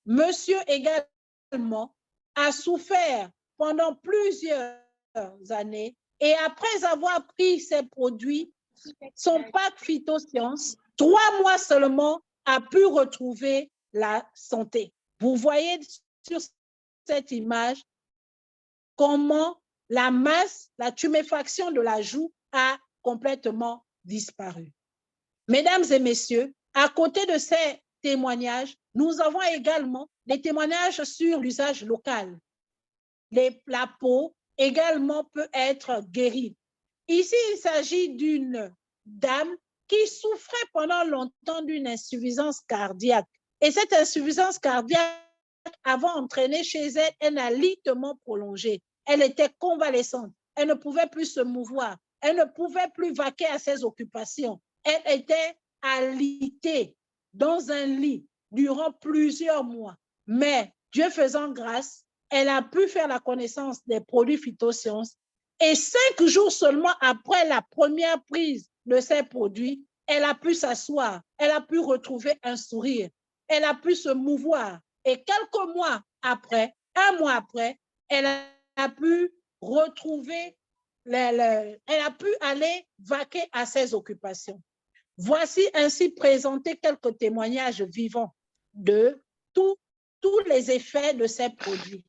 monsieur également a souffert pendant plusieurs années et après avoir pris ces produits, son pack Phytosciences, 3 mois seulement, a pu retrouver la santé. Vous voyez sur cette image comment la masse, la tuméfaction de la joue a complètement disparu. Mesdames et messieurs, à côté de ces témoignages, nous avons également des témoignages sur l'usage local. La peau également peut être guérie. Ici, il s'agit d'une dame qui souffrait pendant longtemps d'une insuffisance cardiaque. Et cette insuffisance cardiaque avait entraîné chez elle un alitement prolongé. Elle était convalescente. Elle ne pouvait plus se mouvoir. Elle ne pouvait plus vaquer à ses occupations. Elle était alitée dans un lit durant plusieurs mois. Mais Dieu faisant grâce, elle a pu faire la connaissance des produits Phytosciences. Et 5 jours seulement après la première prise de ces produits, elle a pu s'asseoir, elle a pu retrouver un sourire, elle a pu se mouvoir. Et quelques mois après, elle a pu retrouver, elle a pu aller vaquer à ses occupations. Voici ainsi présentés quelques témoignages vivants de tous les effets de ces produits.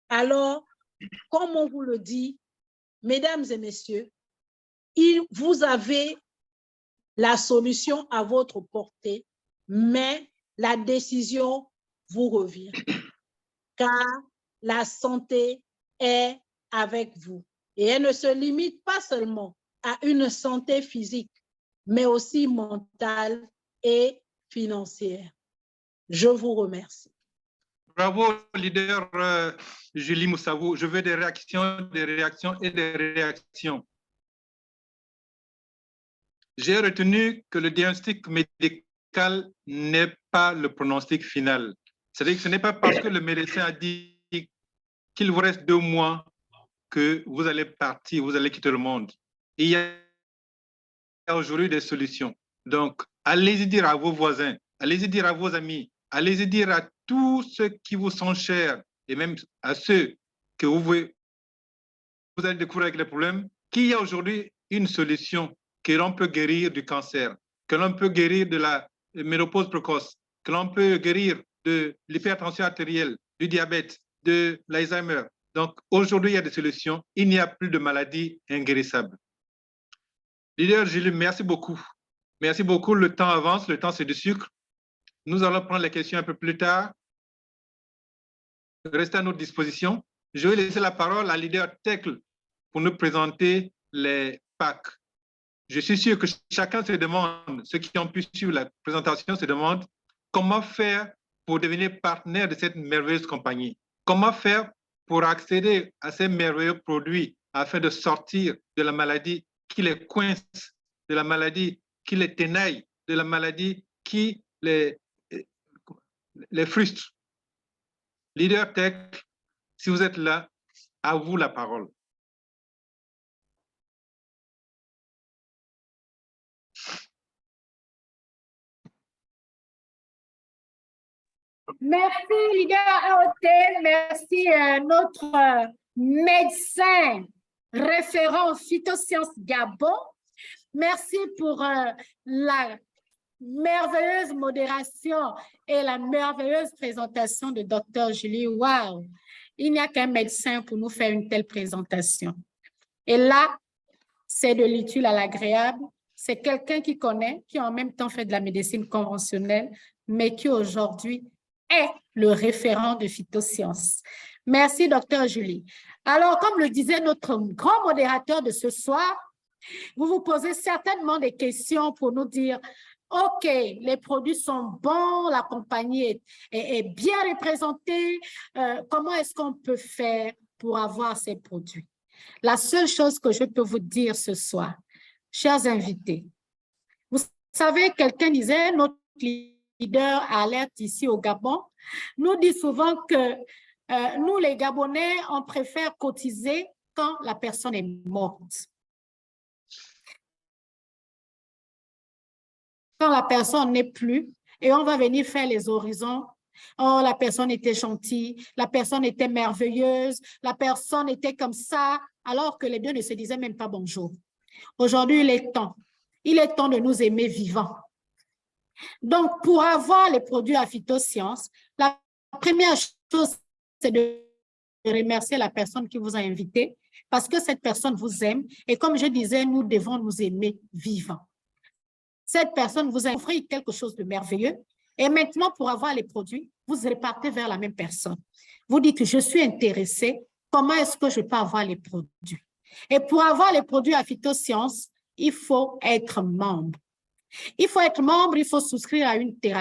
Alors, comme on vous le dit, mesdames et messieurs, vous avez la solution à votre portée, mais la décision vous revient, car la santé est avec vous. Et elle ne se limite pas seulement à une santé physique, mais aussi mentale et financière. Je vous remercie. Bravo, leader Julie Moussavou. Je veux des réactions et des réactions. J'ai retenu que le diagnostic médical n'est pas le pronostic final. C'est-à-dire que ce n'est pas parce que le médecin a dit qu'il vous reste 2 mois que vous allez partir, vous allez quitter le monde. Il y a aujourd'hui des solutions. Donc, allez-y dire à vos voisins, allez-y dire à vos amis, allez-y dire à tous ceux qui vous sont chers et même à ceux que vous allez découvrir avec les problèmes, qu'il y a aujourd'hui une solution, que l'on peut guérir du cancer, que l'on peut guérir de la ménopause précoce, que l'on peut guérir de l'hypertension artérielle, du diabète, de l'Alzheimer. Donc, aujourd'hui, il y a des solutions. Il n'y a plus de maladies inguérissables. Leader Julie, merci beaucoup. Merci beaucoup. Le temps avance, le temps c'est du sucre. Nous allons prendre les questions un peu plus tard. Restez à notre disposition. Je vais laisser la parole à leader Tekle pour nous présenter les PAC. Je suis sûr que chacun se demande, ceux qui ont pu suivre la présentation se demandent comment faire pour devenir partenaire de cette merveilleuse compagnie. Comment faire pour accéder à ces merveilleux produits afin de sortir de la maladie qui les coince, de la maladie qui les tenaille, de la maladie qui les frustre. Leader Tech, si vous êtes là, à vous la parole. Merci, leader AOT. Merci notre médecin référent Phytosciences Gabon. Merci pour la merveilleuse modération et la merveilleuse présentation de Dr. Julie. Wow! Il n'y a qu'un médecin pour nous faire une telle présentation. Et là, c'est de l'utile à l'agréable. C'est quelqu'un qui connaît, qui en même temps fait de la médecine conventionnelle, mais qui aujourd'hui est le référent de Phytosciences. Merci, Dr. Julie. Alors, comme le disait notre grand modérateur de ce soir, vous vous posez certainement des questions pour nous dire « OK, les produits sont bons, la compagnie est bien représentée. Comment est-ce qu'on peut faire pour avoir ces produits? » La seule chose que je peux vous dire ce soir, chers invités, vous savez, quelqu'un disait, notre leader alerte ici au Gabon, nous dit souvent que nous, les Gabonais, on préfère cotiser quand la personne est morte. Quand la personne n'est plus, et on va venir faire les horizons. Oh, la personne était gentille, la personne était merveilleuse, la personne était comme ça, alors que les deux ne se disaient même pas bonjour. Aujourd'hui, il est temps de nous aimer vivants. Donc, pour avoir les produits à Phytosciences, la première chose, c'est de remercier la personne qui vous a invité, parce que cette personne vous aime, et comme je disais, nous devons nous aimer vivants. Cette personne vous a offert quelque chose de merveilleux, et maintenant, pour avoir les produits, vous repartez vers la même personne. Vous dites, je suis intéressé, comment est-ce que je peux avoir les produits? Et pour avoir les produits à Phytosciences, il faut être membre. Il faut être membre, il faut souscrire à une thérapie.